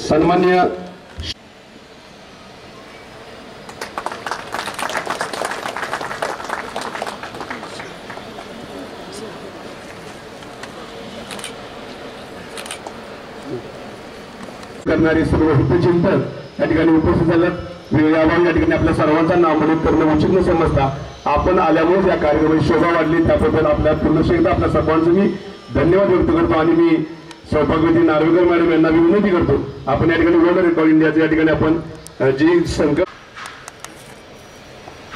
सन्माननीय करणारे सर्व हितचिंतक या ठिकाणी उपस्थित झालेत. याबाबत या ठिकाणी आपल्या सर्वांचा नाव नमूद करणं उचित न समजता आपण आल्यामुळे या कार्यक्रमाची शोभा वाढली त्याबद्दल आपल्या पुन्हा एकदा आपल्या सर्वांचं मी धन्यवाद व्यक्त करतो आणि मी सौभाग्यवती नार्वेकर मॅडम यांना विनंती करतो आपण या ठिकाणी वर्ल्ड रेकॉर्ड इंडियाच्या या ठिकाणी आपण जी संघ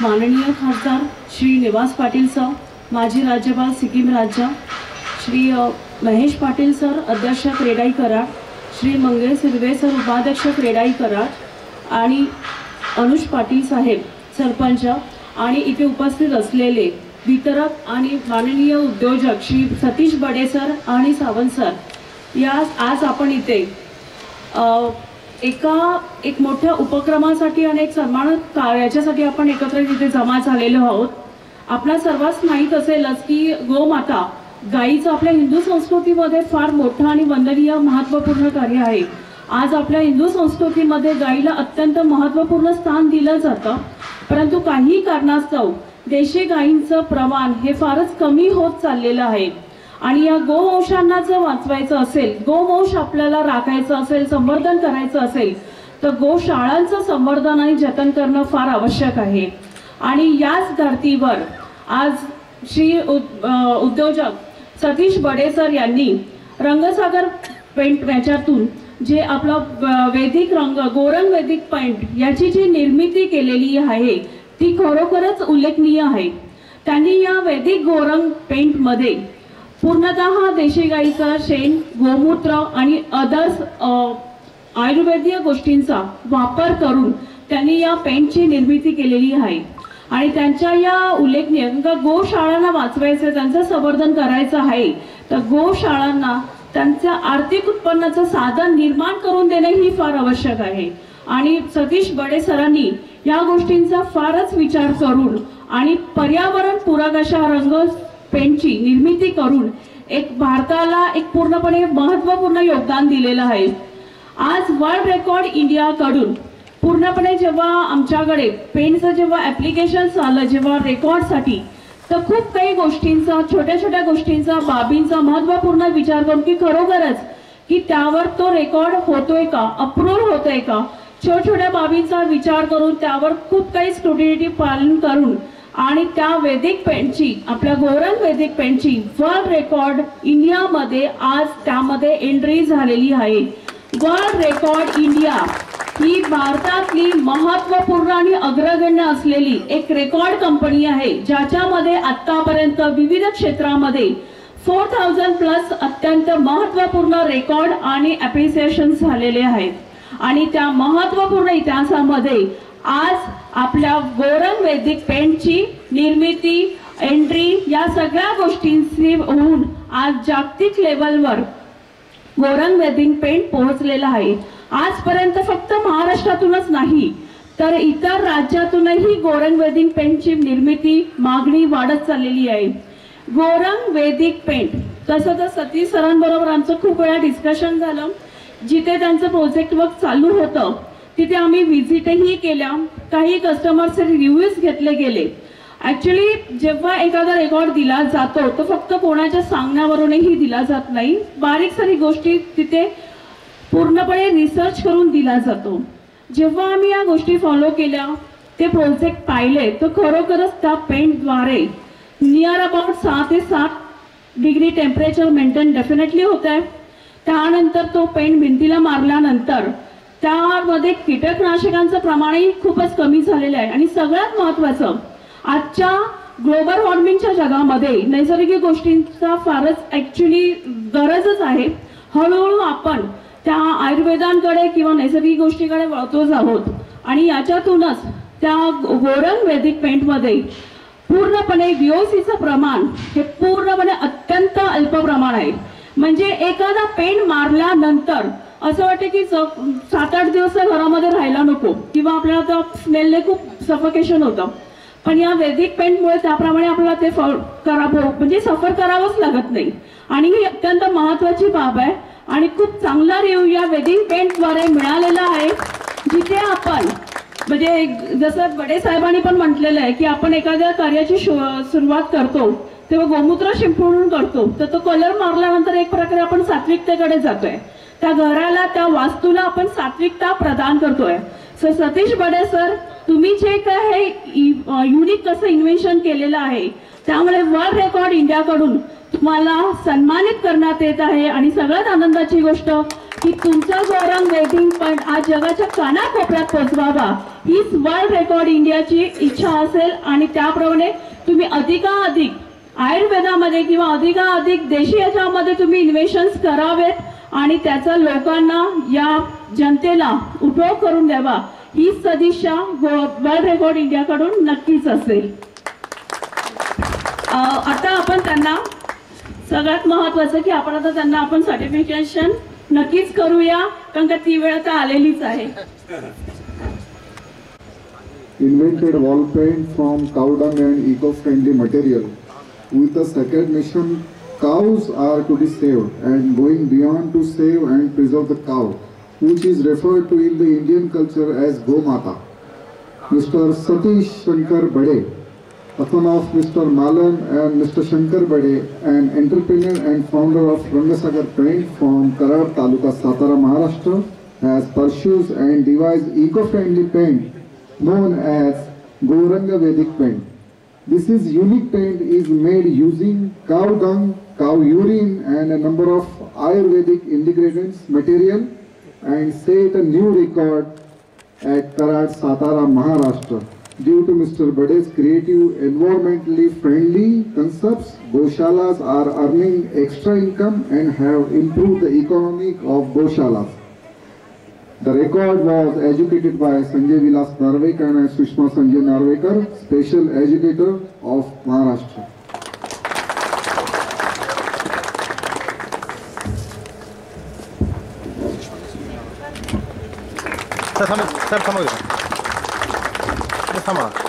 माननीय खासदार श्री निवास पाटील सर, माजी राज्यपाल सिक्कीम राज्य श्री महेश पाटील सर, अध्यक्ष क्रेडाई कराड, श्री मंगेश हिरवे सर, उपाध्यक्ष क्रेडाई कराड आणि अनुष पाटील साहेब सरपंच आणि इथे उपस्थित असलेले वितरक आणि माननीय उद्योजक श्री सतीश बडे सर आणि सावंत सर, या आज आपण इथे एक मोठ्या उपक्रमासाठी आणि एक सन्मान कार्यासाठी आपण एकत्र इथे जमा झालेलो आहोत. आपल्या सर्वांस माहीत असेलच की गोमाता गाईचं आपल्या हिंदू संस्कृतीमध्ये फार मोठं आणि वंदनीय महत्त्वपूर्ण कार्य आहे. आज आपल्या हिंदू संस्कृतीमध्ये गाईला अत्यंत महत्त्वपूर्ण स्थान दिलं जातं, परंतु काही कारणास्तव देशी गायींचं प्रमाण हे फारच कमी होत चाललेलं आहे. आणि या गोवंशांना जर वाचवायचं असेल, गोवंश आपल्याला राखायचं असेल, संवर्धन करायचं असेल तर गोशाळांचं संवर्धन आणि जतन करणं फार आवश्यक आहे. आणि याच धर्तीवर आज श्री उद्योजक सतीश बडे सर यांनी रंगसागर पेंट याच्यातून जे आपला वैदिक रंग गोरंग वैदिक पेंट याची जी निर्मिती केलेली आहे ती खरोखरच उल्लेखनीय आहे. त्यांनी या वैदिक गोरंग पेंटमध्ये पूर्णतः देशी गाईचं शेण, गोमूत्र आणि अदर्स आयुर्वेदीय गोष्टींचा वापर करून त्यांनी या पेंटची निर्मिती केलेली आहे. आणि त्यांच्या या उल्लेखनीय गोशाळांना वाचवायचं, त्यांचं संवर्धन करायचं आहे तर गोशाळांना त्यांच्या आर्थिक उत्पन्नाचं साधन निर्माण करून देणे ही फार आवश्यक आहे. आणि सतीश बडे सरांनी या गोष्टींचा फारच विचार करून आणि पर्यावरण पूरक अशा रंग पेंटची निर्मिती करून एक भारताला एक पूर्णपणे महत्त्वपूर्ण योगदान दिलेलं आहे. आज वर्ल्ड रेकॉर्ड इंडियाकडून पूर्णपणे जेव्हा आमच्याकडे पेंटचं जेव्हा ॲप्लिकेशन्स आलं जेव्हा रेकॉर्डसाठी तर खूप काही गोष्टींचा छोट्या छोट्या गोष्टींचा बाबींचा महत्त्वपूर्ण विचार करून की खरोखरच की त्यावर तो रेकॉर्ड होतोय का, अप्रूव्ह होतोय का, छोट्या बाबींचा विचार करून त्यावर खूप काही स्क्रुटिनी पालन करून आणि त्या वैदिक पेंटची आपल्या गोरंग वैदिक पेंटची वर्ल्ड रेकॉर्ड इंडियामध्ये आज त्यामध्ये एंट्री झालेली आहे. वर्ल्ड रेकॉर्ड इंडिया ही भारतातली महत्त्वपूर्ण आणि अग्रगण्य असलेली एक रेकॉर्ड कंपनी आहे ज्याच्यामध्ये आतापर्यंत विविध क्षेत्रामध्ये 4000+ अत्यंत महत्त्वपूर्ण रेकॉर्ड आणि ॲप्रिसिएशन झालेले आहेत. आणि त्या महत्त्वपूर्ण इतिहासामध्ये आज आपल्या गोरंग वैदिक पेंटची निर्मिती, एंट्री या सगळ्या गोष्टींची होऊन आज जागतिक लेवलवर गोरंग वैदिक पेंट पोहोचलेला आहे. आजपर्यंत फक्त महाराष्ट्रातूनच नाही तर इतर राज्यातूनही गोरंग वैदिक पेंटची निर्मिती मागणी वाढत चाललेली आहे. गोरंग वैदिक पेंट तसं तर सतीश सरांबरोबर आमचं खूप वेळा डिस्कशन झालं. जिथे त्यांचं प्रोजेक्ट वर्क चालू होतं तिथे आम्ही व्हिजिटही केल्या, काही कस्टमर्सचे रिव्ह्यूज घेतले गेले. ॲक्च्युली जेव्हा एखादा रेकॉर्ड दिला जातो तो फक्त कोणाच्या सांगण्यावरूनही दिला जात नाही, बारीक सारी गोष्टी तिथे पूर्णपणे रिसर्च करून दिला जातो. जेव्हा आम्ही या गोष्टी फॉलो केल्या, ते प्रोजेक्ट पाहिले तर खरोखरच त्या पेंटद्वारे नियर अबाउट 6 ते 7 डिग्री टेम्परेचर मेंटेन डेफिनेटली होत आहे. त्यानंतर तो पेंट भिंतीला मारल्यानंतर त्यामध्ये कीटकनाशकांचं प्रमाणही खूपच कमी झालेलं आहे. आणि सगळ्यात महत्त्वाचं, आजच्या ग्लोबल वॉर्मिंगच्या जगामध्ये नैसर्गिक गोष्टींचा फारच ॲक्च्युली गरजच आहे. हळूहळू आपण त्या आयुर्वेदांकडे किंवा नैसर्गिक गोष्टीकडे वळतोच आहोत. आणि याच्यातूनच त्या गोरंग वैदिक पेंटमध्ये पूर्णपणे VOCचं प्रमाण हे पूर्णपणे अत्यंत अल्प प्रमाण आहे. म्हणजे एखादा पेंट मारल्यानंतर असं वाटतं की 7-8 दिवस घरामध्ये राहायला नको किंवा आपल्याला त्या स्मेलने खूप सफोकेशन होतं. पण या वैदिक पेंटमुळे त्याप्रमाणे आपल्याला ते म्हणजे सफर करावंच लागत नाही. आणि ही अत्यंत महत्त्वाची बाब आहे. आणि खूप चांगला रिव्ह्यू या वैदिक पेंटद्वारे मिळालेला आहे. जिथे आपण म्हणजे जसं बडे साहेबांनी पण म्हटलेलं आहे की आपण एखाद्या कार्याची सुरुवात करतो तेव्हा गोमूत्र शिंपडून करतो, तर तो कलर मारल्यानंतर एक प्रकारे आपण सात्विकतेकडे जातोय. त्या घराला, त्या वास्तूला आपण सात्विकता प्रदान करतोय. सो सतीश बडे सर, तुम्ही जे काय हे युनिक कसं इन्व्हेन्शन केलेलं आहे त्यामुळे वर्ल्ड रेकॉर्ड इंडियाकडून तुम्हाला सन्मानित करण्यात येत आहे. आणि सगळ्यात आनंदाची गोष्ट की तुमचा गोरंग वैदिक पेंट आज जगाच्या कानाकोपऱ्यात पोहोचवावा हीच वर्ल्ड रेकॉर्ड इंडियाची इच्छा असेल. आणि त्याप्रमाणे तुम्ही अधिकाधिक आयुर्वेदामध्ये किंवा अधिकाधिक देशी याच्यामध्ये तुम्ही इन्व्हेन्शन्स करावेत आणि त्याचा लोकांना, या जनतेला उपयोग करून द्यावा, ही सदिच्छा वर्ल्ड रेकॉर्ड इंडियाकडून नक्कीच असेल. आता आपण त्यांना, सगळ्यात महत्त्वाचं की आपण आता त्यांना आपण सर्टिफिकेशन नक्कीच करूया, कारण का ती वेळ आता आलेलीच आहे. Invented wall paint from cow dung and eco-friendly material with the sacred mission cows are to be saved and going beyond to save and preserve the cow, which is referred to in the Indian culture as Gomata. Mr. Satish Shankar Bade, a son of Mr. Malan and Mr. Shankar Bade, an entrepreneur and founder of Rangasagar Paint from Karad Taluka, Satara, Maharashtra, has pursued and devised eco-friendly paint known as Goranga Vedic paint. This is unique paint is made using cow dung, cow urine and a number of Ayurvedic ingredients material and set a new record at Karad, Satara, Maharashtra. Due to Mr. Bade's creative, environmentally friendly concepts, Goshalas are earning extra income and have improved the economy of Goshalas. The record was educated by Sanjay Vilas Narvekar and Sushma Sanjay Narvekar, Special Educator of Maharashtra.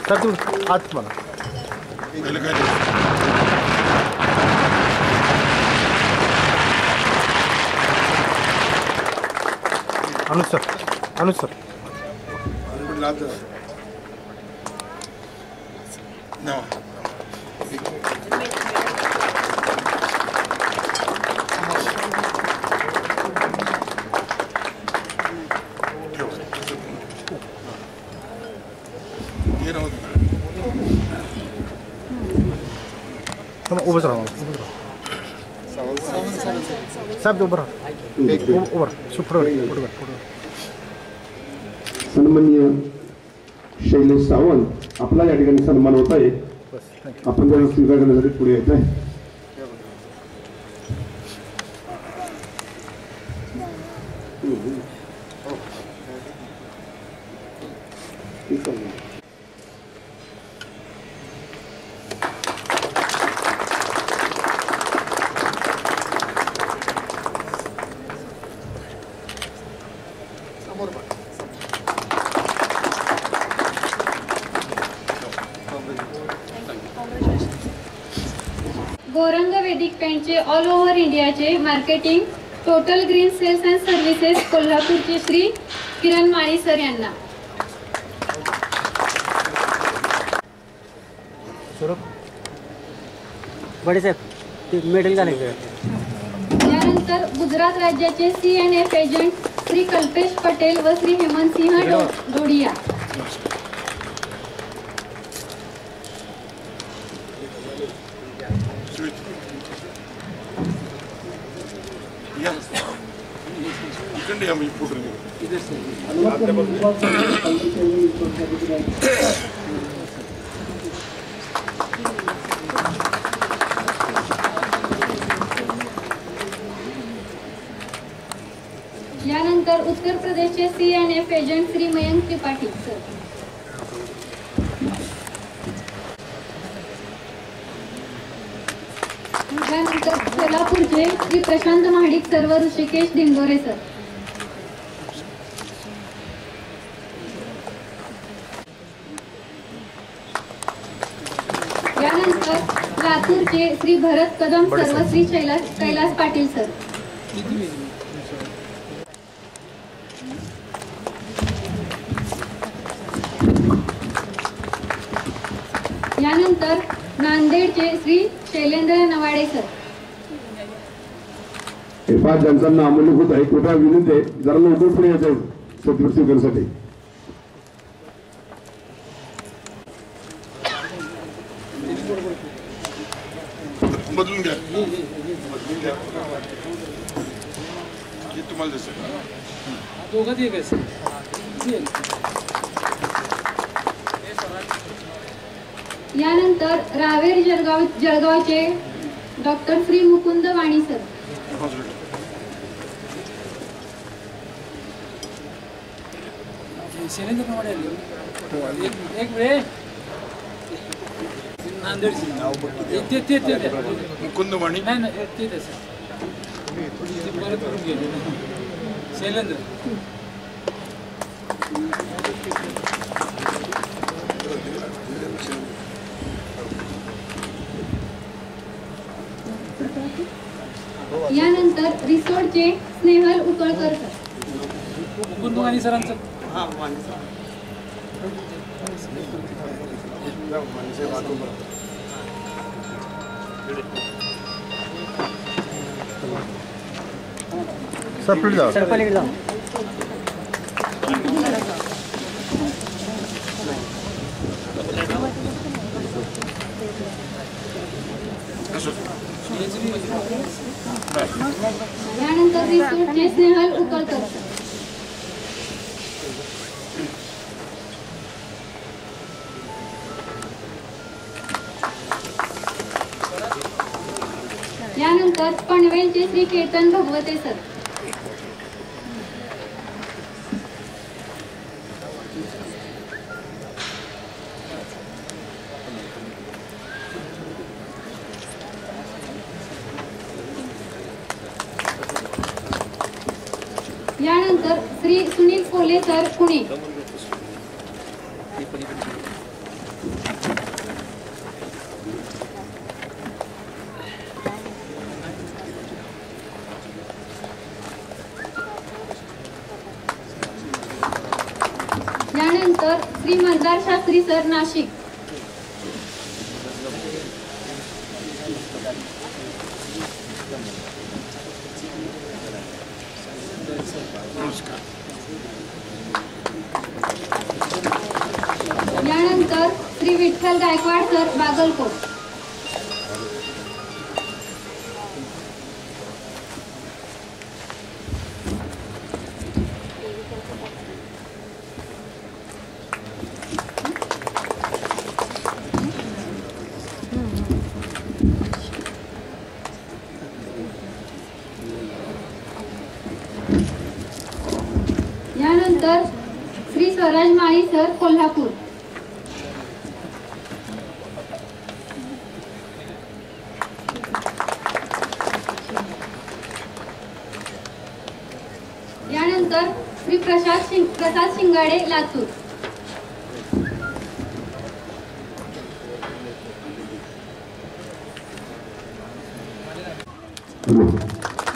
Sir तू आज मला पहिलं काय Anuj sir उभं राहा साहेब उभं राहा सन्माननीय शैलेश सावंत आपला या ठिकाणी सन्मान होत आहे. आपण जरा स्वीकार करण्यासाठी पुढे येत आहे. गोरंग वैदिक पेंटचे ऑल ओव्हर इंडियाचे marketing, total green sales and services कोल्हापूरचे श्री किरण माळी सर यांना. बडे साहेब ते मेडल का नाही. त्यानंतर गुजरात राज्याचे CNF एजंट श्री कल्पेश पटेल व श्री हेमंत सिंह डोडिया. इकडे या मी फोटो घेऊ. यानंतर उत्तर प्रदेशचे CNF agent Shri Mayank Tripathi sir. यानंतर सोलापूरचे श्री प्रशांत महाडिक सर व ऋषिकेश ढिंगोरे सर. यानंतर लातूरचे श्री भरत कदम सर व श्री कैलास पाटील सर. यानंतर नांदेडचे श्री शैलेंद्र नवाडे सर. हे 5 ज्यांचा अमूल्यभूत आहे, कृपया विनंती आहे जरा लवकर पुढे यायचं सत्कार स्वीकारसाठी. बदलून घ्या. बदलून घ्या. हे तुम्हाला दिसेल. दोघं एक आहे सर. यानंतर रावेर जळगावचे डॉक्टर श्री मुकुंद वाणी सर. शैलेंद्र नवाडे एक वेळ नांदेडची ते मुकुंद वाणी नाही ते परत करून गेले शैलेंद्र. यानंतर रिसोडचे स्नेहल उकळकर सर. मुकुंद वाणी सरांचं. सर प्लीज जाओ. सर पलीकडे जाऊ. यानंतर रिसोडचे स्नेहल उकळकर सर. यानंतर पनवेलचे श्री केतन भगवते सर. यानंतर श्री सुनील कोले सर पुणे. यानंतर श्री मंदार शास्त्री सर नाशिक. यानंतर श्री विठ्ठल गायकवाड सर बागलकोट. यानंतर श्री स्वराज माळी सर कोल्हापूर. यानंतर श्री प्रसाद शिंगाडे लातूर.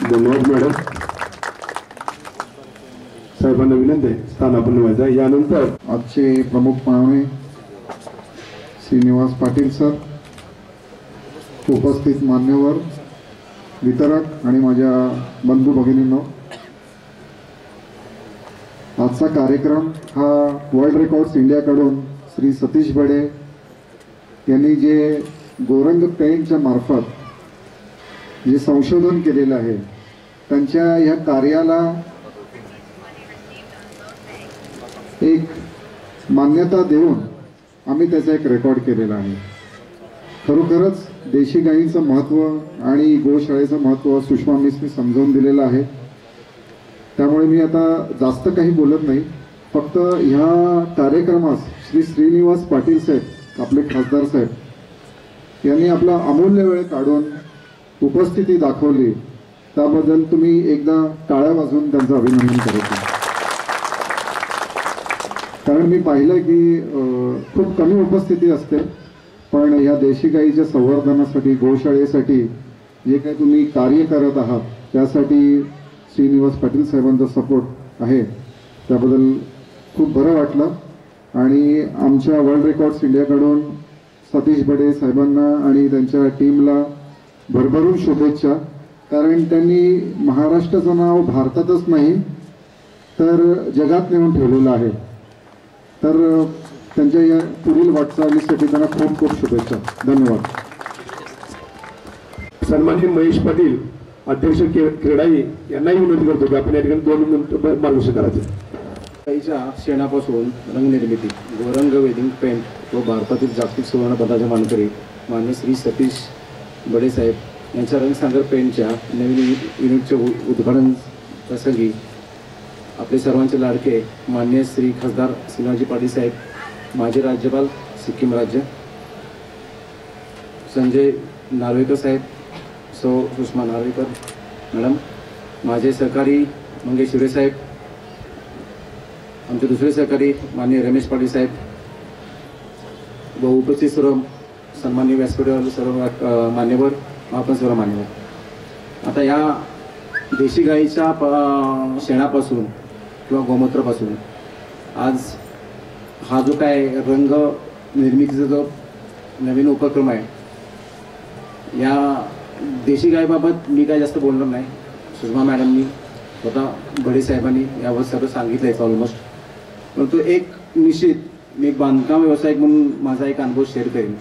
धन्यवाद मॅडम. साहेबांना विनंती आहे स्थान आपण निवायचं. यानंतर आजचे प्रमुख पाहुणे श्रीनिवास पाटील सर, उपस्थित मान्यवर, वितरक आणि माझ्या बंधू भगिनींनो, आजचा कार्यक्रम हा वर्ल्ड रेकॉर्ड्स इंडियाकडून श्री सतीश बडे यांनी जे गोरंग पेंटच्या मार्फत जे संशोधन केलेलं आहे त्यांच्या ह्या कार्याला एक मान्यता देऊन आम्ही त्याचा एक रेकॉर्ड केलेला आहे. खरोखरच देशी गाईचं महत्त्व आणि गोशाळेचं महत्त्व सुषमा मिसनी समजावून दिलेलं आहे. त्यामुळे मी आता जास्त काही बोलत नाही. फक्त ह्या कार्यक्रमास श्री श्रीनिवास पाटील साहेब, आपले खासदार साहेब यांनी आपला अमूल्य वेळ काढून उपस्थिती दाखवली, त्याबद्दल तुम्ही एकदा टाळ्या वाजवून त्यांचं अभिनंदन करतो. कारण मी पाहिलं की खूप कमी उपस्थिती असते, पण ह्या देशी गाईच्या संवर्धनासाठी, गोशाळेसाठी जे काही तुम्ही कार्य करत आहात त्यासाठी श्रीनिवास पाटील साहेबांचा सपोर्ट आहे, त्याबद्दल खूप बरं वाटलं. आणि आमच्या वर्ल्ड रेकॉर्ड्स इंडियाकडून सतीश बडे साहेबांना आणि त्यांच्या टीमला भरभरून शुभेच्छा. कारण त्यांनी महाराष्ट्राचं नाव भारतातच नाही तर जगात नेऊन ठेवलेलं आहे. तर त्यांच्या या पुढील वाटचालीसाठी त्यांना खूप खूप शुभेच्छा. धन्यवाद. सन्माननीय महेश पाटील अध्यक्ष क्रीडाई यांनाही विनंती करतो की आपण या ठिकाणी 2 मिनिटं मार्गदर्शन करायचं. गाईच्या शेणापासून रंगनिर्मिती व रंगवेदिंग पेंट व भारतातील जागतिक सुवर्णपदाचे मानकरी मान्य श्री सतीश बडे साहेब यांच्या रंगसागर पेंटच्या नवीन युनिटचे उद्घाटन प्रसंगी आपले सर्वांचे लाडके मान्य श्री खासदार सिन्हाजी पाटील साहेब, माजी राज्यपाल सिक्कीम राज्य संजय नार्वेकर साहेब, सौ सुषमा नार्वेकर मॅडम, माझे सहकारी मंगेश शिरे साहेब, आमचे दुसरे सहकारी माननीय रमेश पाटील साहेब व उपस्थित सर्व सन्माननीय व्यासपीठावर सर्व मान्यवर, आपण सर्व मान्यवर. आता या देशी गाईच्या शेणापासून किंवा गोमूत्रापासून आज हा जो काय रंग निर्मितीचा जो नवीन उपक्रम आहे, या देशी गायबाबत मी काय जास्त बोलणार नाही. सुषमा मॅडमनी स्वतः बडे साहेबांनी यावर सर्व सांगितलं आहे ऑलमोस्ट. परंतु एक निश्चित मी एक बांधकाम व्यावसायिक म्हणून माझा एक अनुभव शेअर करेन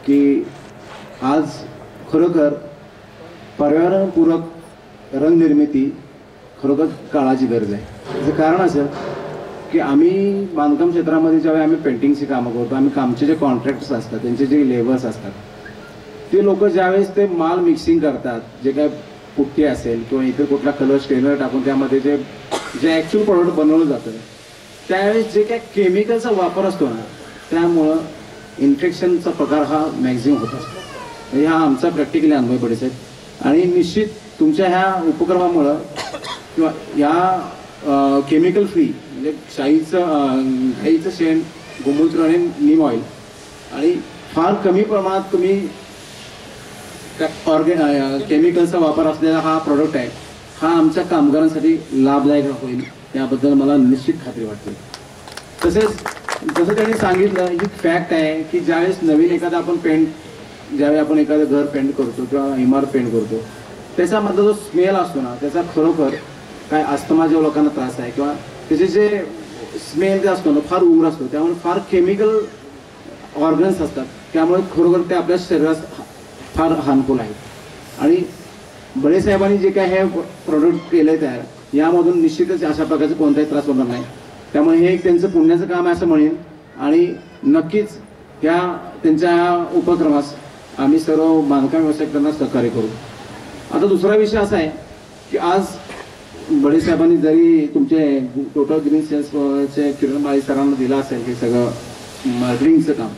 की आज खरोखर पर्यावरणपूरक रंगनिर्मिती खरोखर काळाची गरज आहे. याचं कारण असं की आम्ही बांधकाम क्षेत्रामध्ये ज्यावेळी आम्ही पेंटिंगची कामं करतो, आमचे जे कॉन्ट्रॅक्टर्स असतात, त्यांचे जे लेबर्स असतात, ते लोक ज्यावेळेस ते माल मिक्सिंग करतात, जे काय पुट्टी असेल किंवा इतर कुठला कलर स्टेनर टाकून त्यामध्ये जे ॲक्च्युअल प्रॉडक्ट बनवलं जातं, त्यावेळेस जे काय केमिकलचा वापर असतो ना, त्यामुळं इन्फेक्शनचा प्रकार हा मॅक्झिमम होत असतो. म्हणजे हा आमचा प्रॅक्टिकली अनुभव पडेल साहेब. आणि निश्चित तुमच्या ह्या उपक्रमामुळं किंवा या केमिकल फ्री म्हणजे गाईचं शेण, गोमूत्र आणि नीम ऑइल आणि फार कमी प्रमाणात तुम्ही केमिकलचा वापर असलेला हा प्रोडक्ट आहे, हा आमच्या कामगारांसाठी लाभदायक होईल याबद्दल मला निश्चित खात्री वाटते. तसेच जसं त्यांनी सांगितलं, ही फॅक्ट आहे की ज्यावेळेस नवीन एखादा आपण पेंट, ज्यावेळी आपण एखादं घर पेंट करतो किंवा इमारत पेंट करतो, त्याच्यामधला जो स्मेल असतो ना, त्याचा खरोखर काय अस्थमा ज्या लोकांना त्रास आहे किंवा त्याचे जे स्मेल जे असतो ना फार उग्र असतो, त्यामुळे फार केमिकल ऑर्गन्स असतात, त्यामुळे खरोखर ते आपल्या शरीरास फार हार्मफुल आहेत. आणि बडे साहेबांनी जे काय हे प्रोडक्ट केलं तयार, यामधून निश्चितच अशा प्रकारचे कोणताही त्रास होणार नाही. त्यामुळे हे एक त्यांचं पुण्याचं काम आहे असं म्हणेन. आणि नक्कीच त्यांच्या उपक्रमास आम्ही सर्व बांधकाम व्यावसायिकांना सहकार्य करू. आता दुसरा विषय असा आहे की आज बडे साहेबांनी जरी तुमचे टोटल ग्रीन सेल्सचे किरण माळी सरांना दिलं असेल हे सगळं मार्केटिंगचं काम,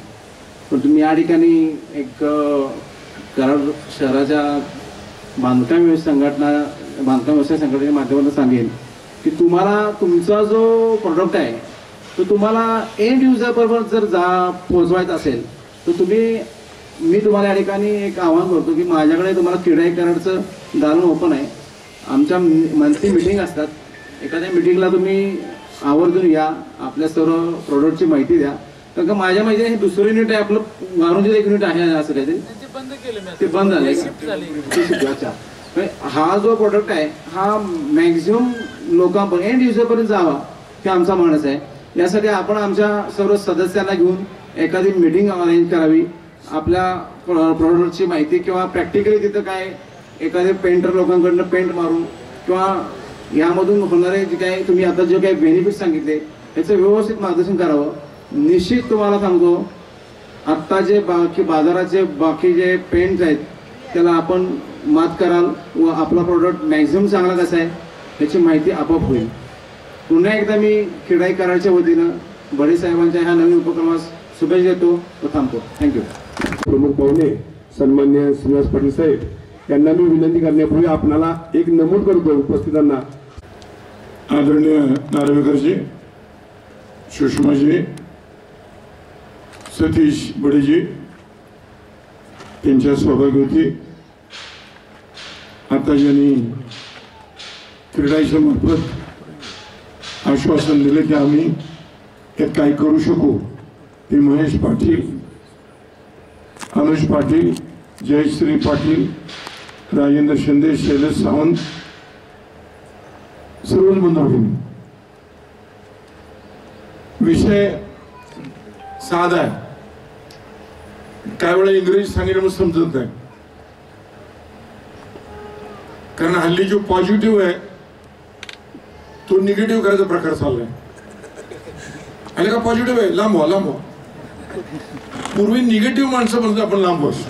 पण तुम्ही या ठिकाणी एक कराड शहराच्या बांधकाम व्यवसाय संघटनेच्या माध्यमातून सांगेन की तुम्हाला तुमचा जो प्रोडक्ट आहे तो तुम्हाला एंड युजरबरोबर जर पोहोचवायचा असेल तर मी तुम्हाला या ठिकाणी एक आवाहन करतो की माझ्याकडे तुम्हाला क्रीडाई कराडचं दालन ओपन आहे. आमच्या मंथली मिटिंग असतात, एखाद्या मिटिंगला तुम्ही आवर्जून या, आपल्या सर्व प्रोडक्टची माहिती द्या. कारण का माझ्या माहिती हे दुसरं युनिट आहे आपलं, वारुंजीचं एक युनिट आहे असं काहीतरी ते बंद झालंय. हा जो प्रोडक्ट आहे हा मॅक्झिमम लोकांपर्यंत एंड युजरपर्यंत जावा हे आमचा मानस आहे. यासाठी आपण आमच्या सर्व सदस्यांना घेऊन एखादी मीटिंग अरेंज करावी, आपल्या प्रोडक्टची माहिती किंवा प्रॅक्टिकली तिथं काय एखादे पेंटर लोकांकडनं पेंट मारून किंवा यामधून होणारे जे काही तुम्ही आता जे काही बेनिफिट सांगितले याचं व्यवस्थित मार्गदर्शन करावं. निश्चित तुम्हाला सांगतो आत्ता जे बाजाराचे बाकी जे पेंट्स आहेत त्याला आपण मात कराल व आपला प्रोडक्ट मॅक्झिमम चांगला कसा आहे याची माहिती आपोआप होईल. पुन्हा एकदा मी किडाईकरांच्या वतीनं बडे साहेबांच्या ह्या नवीन उपक्रमास शुभेच्छा देतो व थांबतो. थँक्यू. प्रमुख पाहुणे सन्मान्य श्रीनिवास पाटील साहेब यांना मी विनंती करण्यापूर्वी आपणाला एक नमूद करतो उपस्थितांना. आदरणीय नार्वेकरजी, सुषमाजी, सतीश बडेजी त्यांच्या सहभागी आता ज्यांनी क्रीडाच्या मार्फत आश्वासन दिले की आम्ही यात काय करू शकू ते महेश पाटील, अनुज पाटील, जयश्री पाटील, राजेंद्र शिंदे, शैलेश सावंत सर्वच बंधू. विषय साधा आहे. काय वेळा इंग्रजी सांगितलं मग समजत नाही, कारण हल्ली जो पॉझिटिव्ह आहे तो निगेटिव्ह करायचा प्रकार चाललाय. आणि का पॉझिटिव्ह आहे लांब व्हा लांब व्हा. पूर्वी निगेटिव्ह माणसं म्हणतो आपण लांब बस,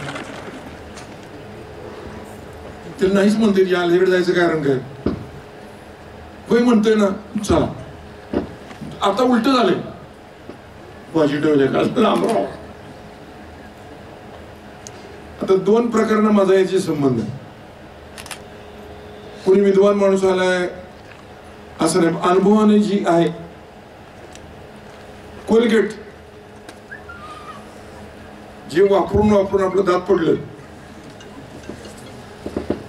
ते नाहीच म्हणते या अलीकडे जायचं कारण काय होय म्हणतोय ना चला. आता उलट झालंय, पॉझिटिव्ह लांब राहा. आता दोन प्रकरण माझा याचे संबंध आहे. कोणी विद्वान माणूस आलाय असं नाही, अनुभवाने जी आहे. कोलगेट जे वापरून वापरून आपलं दात पडलं.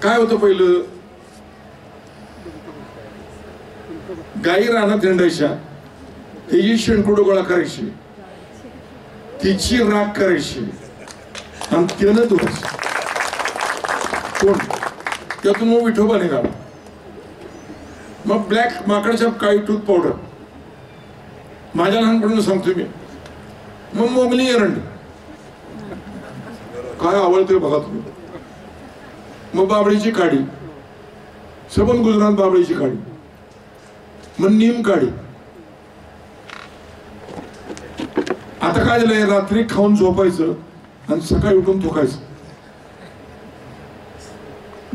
काय होतं पहिलं, गाई रानात हिंडायच्या, त्याची शेणकुड गोळा करायची, तिची राख करायची आणि त्यानं धुवायचं. कोण त्यातून मग विठोबा निघाला. मग ब्लॅक माकडच्या काळी टूथ पावडर माझ्या लहानपणी सांगतो मी. मग मोगली एरंड काय आवडतोय बघा तुम्ही. मग बाबळीची काडी, सबंध गुजरात बाबळीची काडी. मग नीम काडी. आता काय झालंय, रात्री खाऊन झोपायचं आणि सकाळी उठून थुकायचं.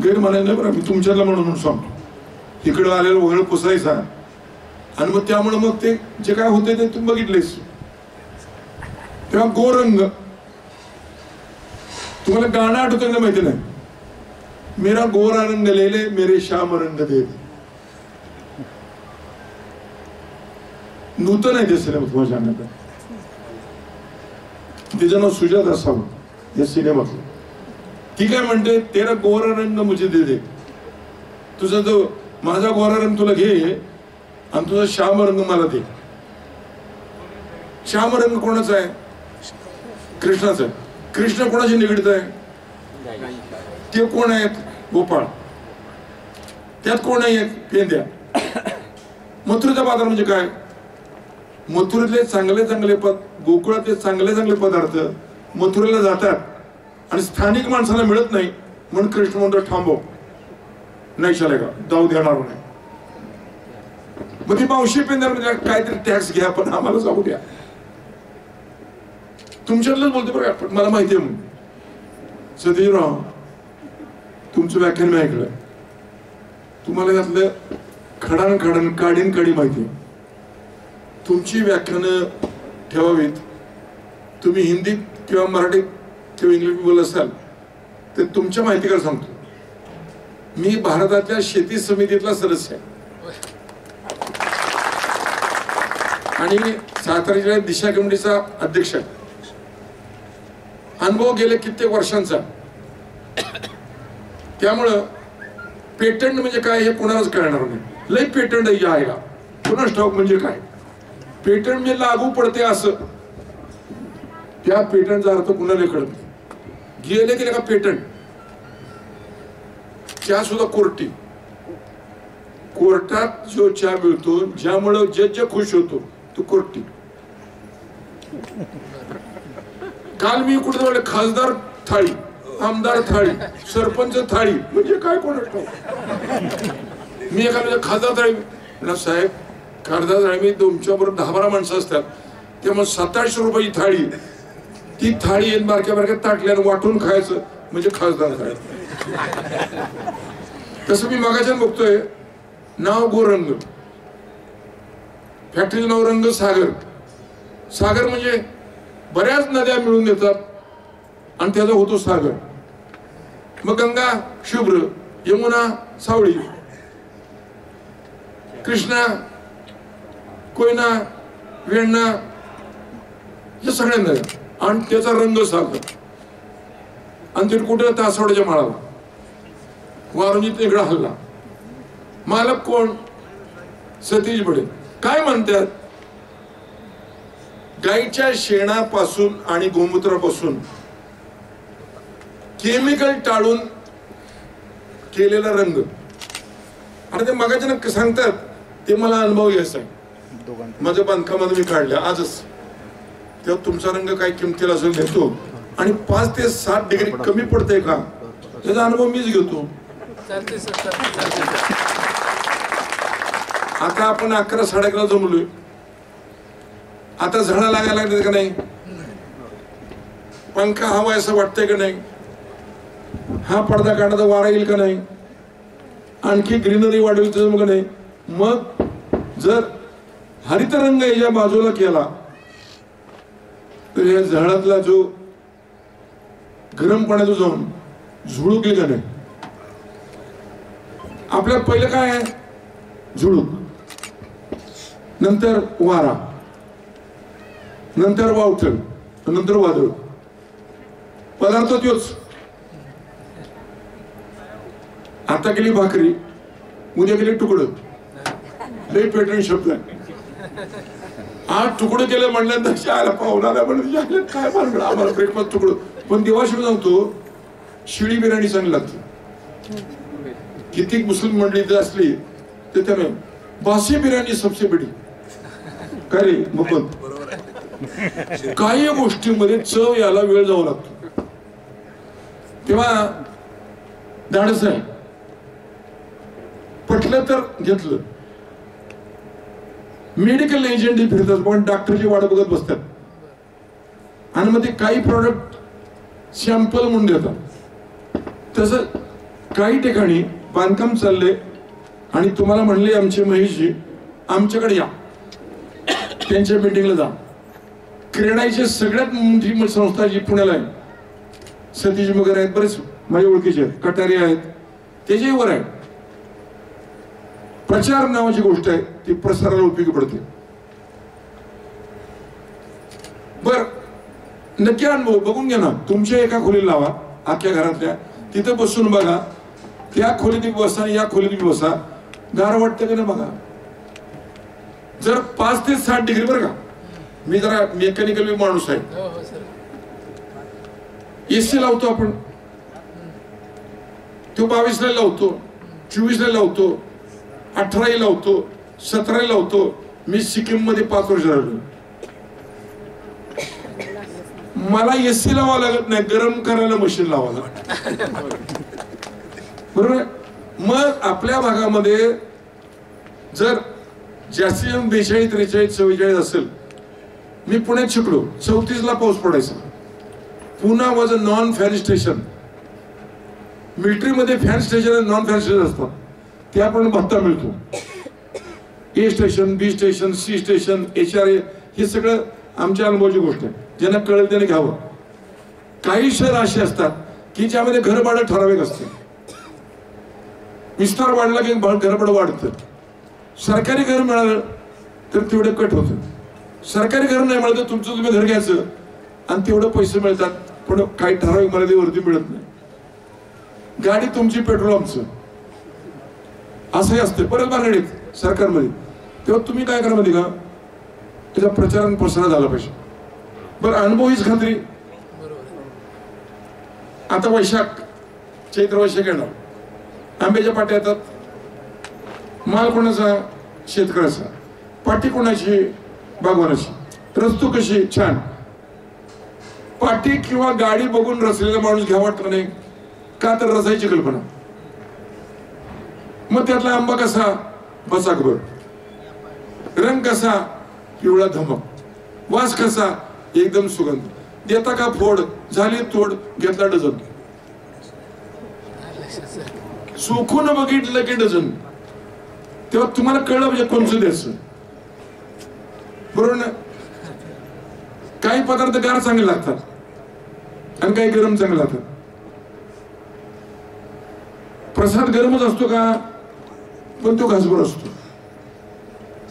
गैर म्हणायला नाही बरं, मी तुमच्याला म्हणून सांगतो. इकडं आलेलं वगळ पुसायचा आणि मग त्यामुळे मग ते जे काय होते ते तुम्ही बघितलेस. तेव्हा गोरंग, तुम्हाला गाणं आठवतं ना माहिती नाही, मेरा गोरा रंग लेले मेरे श्याम रंग दे. नूतन आहे ते सिनेमात माझ्या अंगात. तिचं नाव सुजात असावं या सिनेमातलं. ती काय म्हणते, तेरा गोरा रंग मुझे दे दे. तुझा जो माझा गोरा रंग तुला घे आणि तुझा श्याम रंग मला दे. श्याम रंग कोणाचा आहे, कृष्णाचा आहे. कृष्ण कोणाशी निगडीत आहे, ते कोण आहेत, गोपाळ. त्यात कोण आहेत, पेंद्या. मथुरेचा बाजार म्हणजे काय, मथुरेतले चांगले चांगले गोकुळातले चांगले चांगले पदार्थ मथुरेला जातात आणि स्थानिक माणसाला मिळत नाही म्हणून कृष्ण म्हणतो थांबव, नाही चालेल का, जाऊ देणार नाही. मग ती मावशी पेंद्यावर म्हणजे काहीतरी टॅक्स घ्या पण आम्हाला जाऊ द्या. तुमच्यातलंच बोलते बरं, पण मला माहिती आहे. म्हणून सतीशराव तुमचं व्याख्यान मी ऐकलं. तुम्हाला यातलं खडान खडान काडीन काडी माहिती आहे. तुमची व्याख्यानं ठेवावीत. तुम्ही हिंदीत किंवा मराठीत किंवा इंग्लिश बोलत असाल तर तुमच्या माहितीकडे सांगतो. मी भारतातल्या शेती समितीतला सदस्य आहे आणि सातारा जिल्ह्यात दिशा कमिटीचा अध्यक्ष आहे. अनुभव गेले कित्येक वर्षांचा. त्यामुळं पेटंट म्हणजे काय हे कोणालाच कळणार नाही. लय पेटंट आहे का कोणाच ठाऊक म्हणजे काय. पेटंट म्हणजे लागू पडते असं, त्या पेटंटचा अर्थ कुणाला कळत नाही. गेले की का पेटंट, चहा सुद्धा कोर्टी. कोर्टात जो चहा मिळतो ज्यामुळे जज खुश होतो तो कोर्टी. काल मी कुठे जाऊ, खासदार थाळी, आमदार थाळी, सरपंच थाळी म्हणजे काय कोणाला मी एखाद्या खासदार तळी म्हणलं साहेब खासदार तळी मी तुमच्याबरोबर 10-12 माणसं असतात त्यामुळे 700-800 रुपयाची थाळी ती थाळी बारक्या बारक्या ताटल्यानं वाटून खायचं म्हणजे खासदार तळी. तसं मी मगाच्यान बघतोय नाव गोरंग फॅक्टरीचं नाव रंग सागर. सागर म्हणजे बऱ्याच नद्या मिळून देतात आणि त्याचा होतो सागर. मग गंगा शुभ्र, यमुना सावळी, कृष्णा कोयना वेण्णा या सगळ्या नद्या आणि त्याचा रंग सागर. आणि ते कुठं तासवाड्याच्या माळाला वारुंजीत इकडं हल्ला. मालक कोण? सतीश बडे. काय म्हणतात? गाईच्या शेणापासून आणि गोमूत्रापासून केमिकल टाळून केलेला रंग. आणि ते मगाच्या सांगतात ते मला अनुभव घ्यायचा आहे. माझ्या बांधकामात मी काढलं आजच. तेव्हा तुमचा रंग काय किमतीला असेल घेतो आणि 5 ते 7 डिग्री कमी पडतंय का त्याचा अनुभव मीच घेतो. आता आपण 11-11:30 जमलोय. आता झाडा लागायला लागतात का नाही? पंखा हवा असं वाटतंय का नाही? हा पडदा काढायचा वारा येईल का नाही? आणखी ग्रीनरी वाढवेल तर मग नाही. मग जर हरित रंग याच्या बाजूला केला तर या झाडातला जो गरम पाण्याचा जाऊन झुळूक येईल का नाही? आपल्या पहिलं काय आहे? झुळूक, नंतर वारा, नंतर वावटळ, नंतर वादळ. पदार्थ तोच. आता केली भाकरी, उद्या केली तुकडं. लय पेटर्न शब्द आहे. आज तुकडं केलं म्हणल्यानंतर शाळेला पाहुणाला म्हणजे काय मानलं आम्हाला ब्रेकफास्ट तुकडं. पण देवाशिवाय सांगतो शिळी बिर्याणी चांगली लागते. किती मुस्लिम मंडळी जर असली तर त्याने बासी बिर्याणी सबसे बडी काय रे मग. काही गोष्टींमध्ये चव याला वेळ जाऊ लागतो. तेव्हा धाडस आहे. पटलं तर घेतलं. मेडिकल एजंट फिरतात पण डॉक्टरची वाट बघत बसतात आणि मग ते काही प्रॉडक्ट सॅम्पल म्हणून देतात. तसं काही ठिकाणी बांधकाम चालले आणि तुम्हाला म्हणले आमचे महेशजी आमच्याकडे या, त्यांच्या मीटिंगला जा. क्रेडाईची सगळ्यात मोठी संस्था जी पुण्याला आहे, सतीश वगैरे आहेत, बरेच माझ्या ओळखीचे आहेत, कटारे आहेत, त्याच्याही वर आहे. प्रचार नावाची गोष्ट आहे ती प्रसाराला उपयोगी पडते. बर नक्की अनुभव बघून घ्या ना. तुमच्या एका खोलीला लावा अख्ख्या घरातल्या, तिथं बसून बघा. त्या खोलीत बसा आणि या खोलीत बसा, गार वाटतं का नाही बघा. जर 5 ते 7 डिग्री बरं का. मी जरा मेकॅनिकल माणूस आहे. एसी लावतो आपण, तो 22ला लावतो, 24ला लावतो, 18 लावतो, 17 लावतो. मी सिक्कीम मध्ये 5 वर्ष राहिलो. मला एसी लावावं लागत नाही, गरम करायला मशीन लावावं लागत. बरोबर. मग आपल्या भागामध्ये जर जास्तीत जास्त 42, 43, 44 असेल. मी पुण्यात शिकलो, 34ला पाऊस पडायचा. पुन्हा was a non fan station. मिलिटरीमध्ये फॅन स्टेशन आणि नॉन फॅन स्टेशन असतात. त्याप्रमाणे भत्ता मिळतो. A station, B station, C station, HRA हे सगळं आमच्या अनुभवाची गोष्ट आहे. ज्यांना कळेल त्याने घ्यावं. काही शहर असे असतात की ज्यामध्ये घर भाडं ठराविक असते. विस्तार वाढला की घर भाडं वाढतं. सरकारी घर मिळालं तर तेवढं कट होतं. सरकारी घर नाही मिळालं तर तुमचं तुम्ही घर घ्यायचं आणि तेवढं पैसे मिळतात पण काही ठराविक मर्यादेवरती मिळत नाही. गाडी तुमची, पेट्रोल आमचं, असंही असतं परत बांगडीत सरकारमध्ये. तेव्हा तुम्ही काय करा माहिती का, त्याचा प्रचार आणि प्रसार झाला पाहिजे. बरं अनुभव हीच खात्री. आता वैशाख, चैत्र वैशाख येणार. आंब्याच्या पाट्या येतात. माल कोणाचा? शेतकऱ्याचा. पाटी कोणाची? बागवानाची. रस्तू कशी? छान. पाटी किंवा गाडी बघून रचलेला माणूस घ्या वाटत नाही का? तर रसायची कल्पना. मग त्यातला आंबा कसा बसाकभर, रंग कसा पिवळा धमक, वास कसा एकदम सुगंध. देता का फोड, झाली तोड, घेतला डझन. सुखून बघितलं की डझन. तेव्हा तुम्हाला कळलं म्हणजे कोणचं द्यायचं, बरोबर ना. काही पदार्थ गार चांगले लागतात आणि काही गरम चांगले लागतात. प्रसाद गरमच असतो का, पण तो घासभर असतो.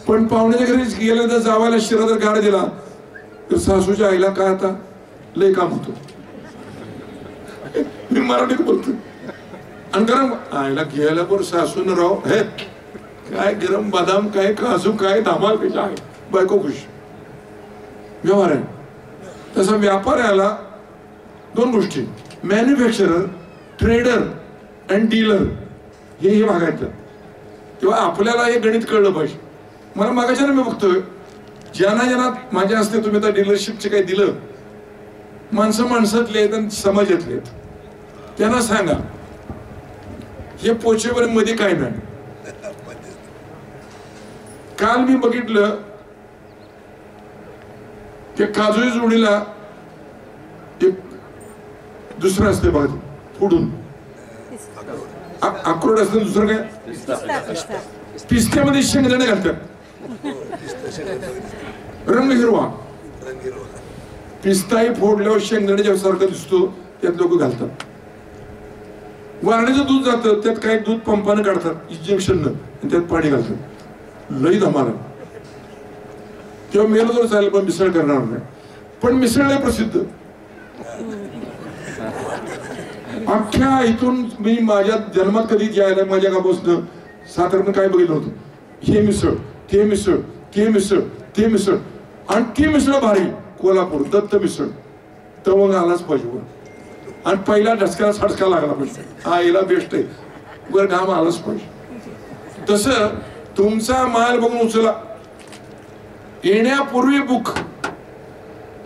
पण पाहुण्याच्या घरी गेलं तर जावायला शिरा जर गाड दिला तर सासूच्या आईला काय आता लय काम होतं. मी मराठीत बोलतो. आणि गरम आईला घ्यायला पण सासून राव हे काय गरम बदाम, काय काजू, काय धमाल कशी आहे. बायको खुश. व्यवहार आहे तसा. व्यापार याला दोन गोष्टी, मॅन्युफॅक्चरर, ट्रेडर आणि डीलर, हे भागायचं. तेव्हा आपल्याला हे गणित कळलं पाहिजे. मला मागाच्या मी बघतोय ज्यांना ज्यांना माझ्या हस्ते तुम्ही आता डीलरशिपचे काही दिलं, माणसं माणसातले आहेत आणि समाजातले आहेत, त्यांना सांगा हे पोचेवर मध्ये काय नाही. काल मी बघितलं ते काजू जोडीला एक दुसरं असते बघा, पुढून अक्रोड असतं, दुसरं काय पिस्त्यामध्ये शेंगदाणे घालतात, रंग हिरवा. पिस्ताही फोडल्यावर शेंगदाण्याच्या सारखं दिसतो, त्यात लोक घालतात. वारण्याचं दूध जातं, त्यात काही दूध पंपानं काढतात इंजेक्शन आणि त्यात पाणी घालतात. लई धमाल. तेव्हा मेलं तर चालेल पण मिसळ करणार नाही. पण मिसळ लय प्रसिद्ध. अख्ख्या इथून मी माझ्या जन्मात कधी जायला माझ्या गावापासून सातारनं काय बघितलं होतं, हे मिसळ, ते मिसळ, ते मिसळ, ते मिसळ. आणि ती मिसळ भारी कोल्हापूर दत्त मिसळ. तवंग आलाच पाहिजे आणि पहिला ढसक्याला सडका लागला पाहिजे. आईला बेस्ट आहे, वर घाम आलाच पाहिजे. तसं तुमचा माल बघून उचला. येण्यापूर्वी बुक.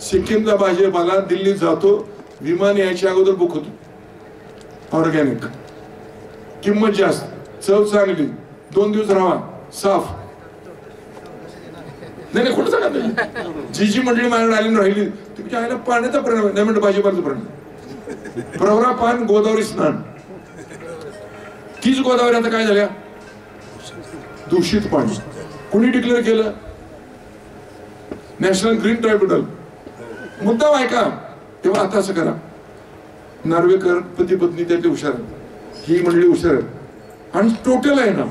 सिक्कीमचा भाजीपाला दिल्लीत जातो, विमान यायच्या अगोदर बुक होतो. ऑर्गॅनिक, किंमत जास्त, चव चांगली, 2 दिवस राहा, साफ. नाही नाही खोटं सांगा नाही. जी मंडळी माझ्याकडे आली राहिली तुमच्या आईला पाण्याचा परिणाम नाही म्हणतो, भाजीपाल्याचा परिणाम. प्रवरा पान, गोदावरी स्नान. तीच गोदावरी आता काय झाल्या, दूषित पाणी. कुणी डिक्लेअर केलं, नॅशनल ग्रीन ट्रायब्युनल. मुद्दा आहे का. तेव्हा आता असं करा, नार्वेकर पती पत्नी त्यातले हुशार आहेत, ही मंडळी हुशार आहेत. आणि टोटल आहे ना,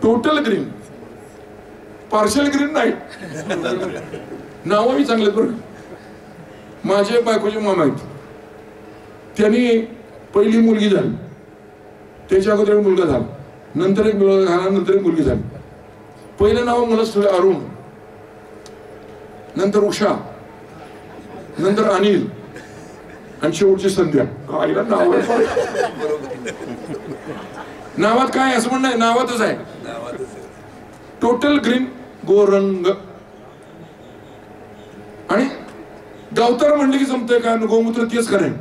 टोटल ग्रीन, पार्शल ग्रीन नाही. नाव मी चांगले बरं. माझे बायकोचे मामा आहेत, त्यांनी पहिली मुलगी झाली, त्याच्या अगोदर मुलगा झाला, नंतर एक मुलगा झाला, नंतर एक मुलगी झाली. पहिलं नाव मुलाच ठेवलं अरुण, नंतर उषा, नंतर अनिल आणि शेवटची संध्या. आईला नाव नावात काय असं म्हणणं आहे, नावातच आहे. टोटल ग्रीन, गोरंग. आणि गावतार म्हणले की जमतंय का, गोमूत्र तेच करेन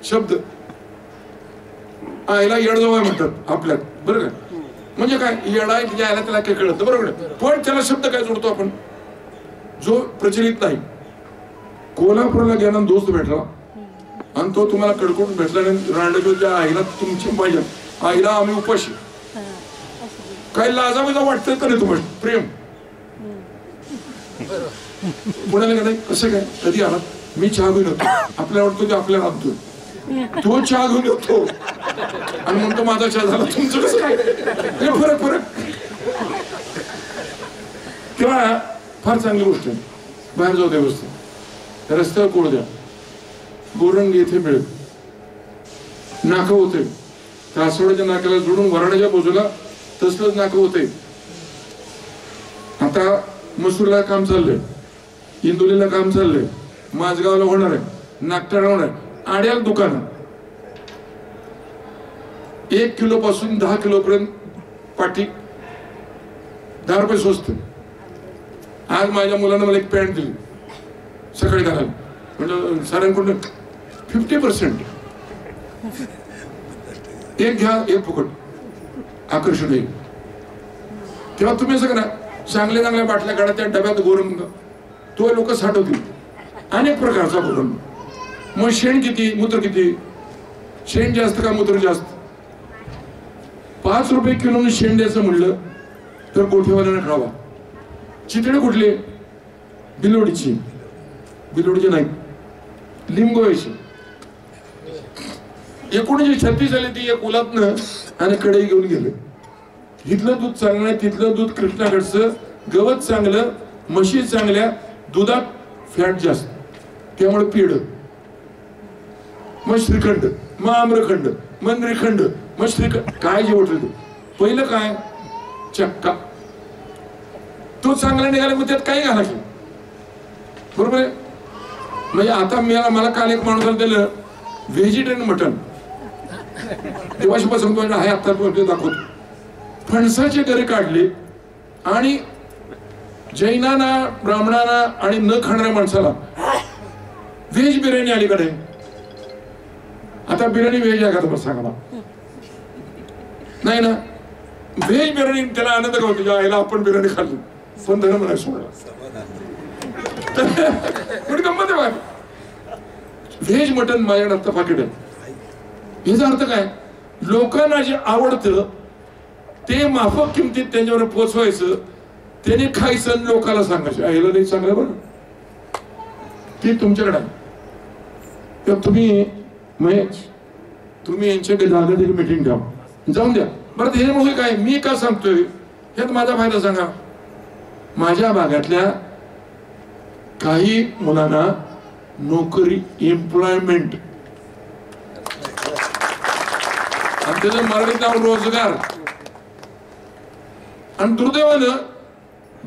शब्द. आईला येडजोबाई म्हणतात आपल्यात, बरं का. म्हणजे काय येडा यायला त्याला काय कळत, बरोबर. पण त्याला शब्द काय जोडतो आपण जो प्रचलित नाही. कोल्हापूरला गेला दोस्त भेटला आणि तो तुम्हाला कडकडून भेटला नाही. रांडजोच्या आईला तुमची पाहिजे, आईला आम्ही उपाशी. काही लाजाबिजा वाटतंय का नाही तुम्हाला प्रेम. पुण्याला का नाही, कसं काय कधी आला, मी चहा घेऊन येतो, आपल्याला वाटतो ते आपल्याला आणतोय, तो चहा घेऊन येतो आणि म्हणतो माझा चहा झाला, तुमचं कसं काय. फरक. तेव्हा फार चांगली गोष्ट आहे. बाहेर जाऊ द्या व्यवस्थित, रस्त्यावर कोण द्या. गोरंग येथे मिळेल. नाकं होते, कासवड्याच्या नाक्याला जोडून वराड्याच्या बाजूला तसलंच नाकं होते. आता मसूरला काम चाललंय, इंदोलीला काम चाललंय, माझगावला होणार आहे, नागठाणा होणार आहे. आड्याला दुकान 1 किलो पासून 10 किलो पर्यंत पाठी, 10 रुपये स्वस्त. आज माझ्या मुलानं मला एक पॅन्ट दिली सकाळी घालायला, म्हणजे सरांकडून 50%. एक घ्या एक फुकट आकर्षण येईल. तेव्हा तुम्ही असं करा, चांगल्या चांगल्या बाटल्या काढा, त्या डब्यात गोरम तो लोक साठवतील, अनेक प्रकारचा गोरम. मग शेण किती, मूत्र किती, शेण जास्त का मूत्र जास्त? 5 रुपये किलोने शेण द्यायचं म्हणलं तर गोठेवाल्याने खावा. चितळे कुठले? बिलोडीची नाही, लिंबोळीची. 1936 साली ती एक उलातनं आणि कढई घेऊन गेले. इथलं दूध चांगलं नाही, तिथलं दूध कृष्णाकडचं, गवत चांगलं, म्हशी चांगल्या, दुधात फॅट जास्त, त्यामुळे पेढ, मग श्रीखंड, मग आम्रखंड, मग श्रीखंड, मग श्रीखंड. काय जेवढं ते पहिलं काय चक्का, तो चांगला निघाला, मग त्यात काही घाला की, बरोबर आहे. म्हणजे आता मला काल एक माणूस दिलं व्हेजिटेरियन मटन, देवाशी सांगतो आहे आता दाखवतो. फणसाचे गरे काढले आणि जैनांना, ब्राह्मणांना आणि न खाणाऱ्या माणसाला व्हेज बिर्याणी अलीकडे. आता बिर्याणी व्हेज आहे का तुम्हाला सांगा? नाही ना. व्हेज बिर्याणी त्याला आनंद का होतो, यायला आपण बिर्याणी खाल्ली, पण धर्म नाही सोडला. गंमत आहे. व्हेज मटन माझ्याकडे आता पाकिट आहे. याचा अर्थ काय? लोकांना जे आवडतं ते माफक किमतीत त्यांच्यावर पोचवायचं, त्याने खायचं आणि लोकांना सांगायचं यायला नाही चांगलं बरं, ते तुमच्याकडे आहे. तर तुम्ही यांच्याकडे जागा तरी मिटिंग ठेवा, जाऊन द्या. बरं हे मुळे काय मी का सांगतोय, ह्यात माझा फायदा सांगा. माझ्या भागातल्या काही मुलांना नोकरी, एम्प्लॉयमेंट, आणि त्याचं मराठीत नाव रोजगार. आणि दुर्दैवानं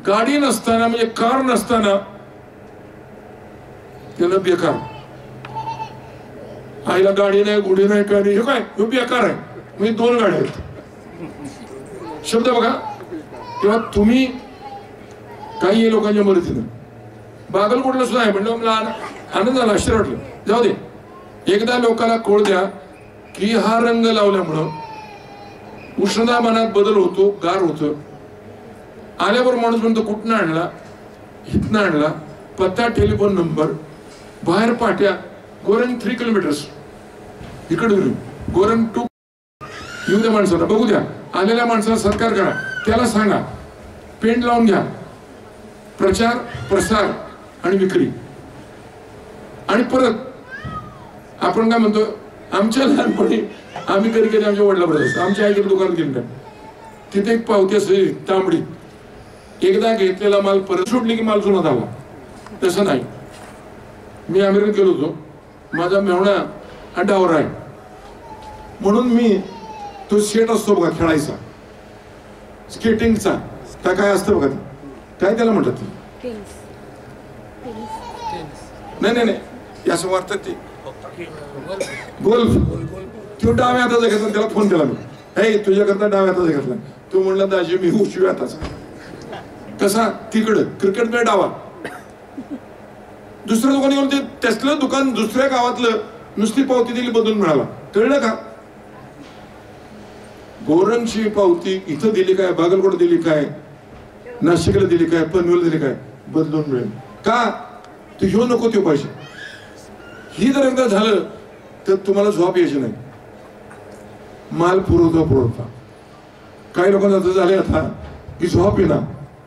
गाडी नसताना, म्हणजे कार नसताना त्याला बेकार. आईला गाडी नाही, गुढी नाही, काय नाही, हे काय हे बेकार आहे. म्हणजे 2 गाड्या आहेत, शब्द बघा. तेव्हा तुम्ही काही लोकांच्या मदतीनं बागलकोटला सुद्धा आहे म्हणलं, मला आनंद झाला, आश्चर्य वाटलं. जाऊ दे, एकदा लोकांना कळ द्या की हा रंग लावल्यामुळं उष्णता मनात बदल होतो, गार होतं. आल्यावर माणूस म्हणतो कुठनं आणला, इथनं आणला, पत्ता, टेलिफोन नंबर, बाहेर पाट्या, गोरंग 3 किलोमीटर्स इकडे गोरंग 2. येऊ द्या माणसाला, बघू द्या. आलेल्या माणसाला सत्कार करा, त्याला सांगा, पेंट लावून घ्या. प्रचार, प्रसार आणि विक्री. आणि परत आपण काय म्हणतो, आमच्या लहानपणी आम्ही कधी कधी आमच्या वडिलाबरोबर, आमच्या आईकडे दुकानात गेलो का, तिथे एक पावती असते तांबडी, एकदा घेतलेला माल परत सुटली की माल जुना झाला. तसं नाही. मी अमेरिकेत गेलो होतो, माझा मेहुणा अड्डावर आहे, म्हणून मी तो सेट असतो बघा खेळायचा, स्केटिंगचा, काय असतं बघा, काय त्याला म्हणतात, नाही असं वाटतं ते गोल्फ. तो डाव्या हाताचा घेतला, त्याला फोन केला मी, हे तुझ्याकरता डाव्या हाताचा घेतला. तो म्हणला दाजी मी उजव्या हाताचा. कसा? तिकडं क्रिकेट मॅच डावा. दुसऱ्या दुकानी गेलो, ते त्यातलं दुकान दुसऱ्या गावातलं, नुसती पावती दिली, बदलून मिळाला. कळलं का? गोरंगची पावती इथं दिली काय, बागलकोट दिली काय, नाशिकला दिली काय, पनवेल दिली काय, बदलून मिळेल का? तू घेऊ नको ते पैसे. ही जर एकदा झालं तर तुम्हाला झोप यायची नाही. माल पुरवता काही लोकांना असं झाले आता की झोप येणार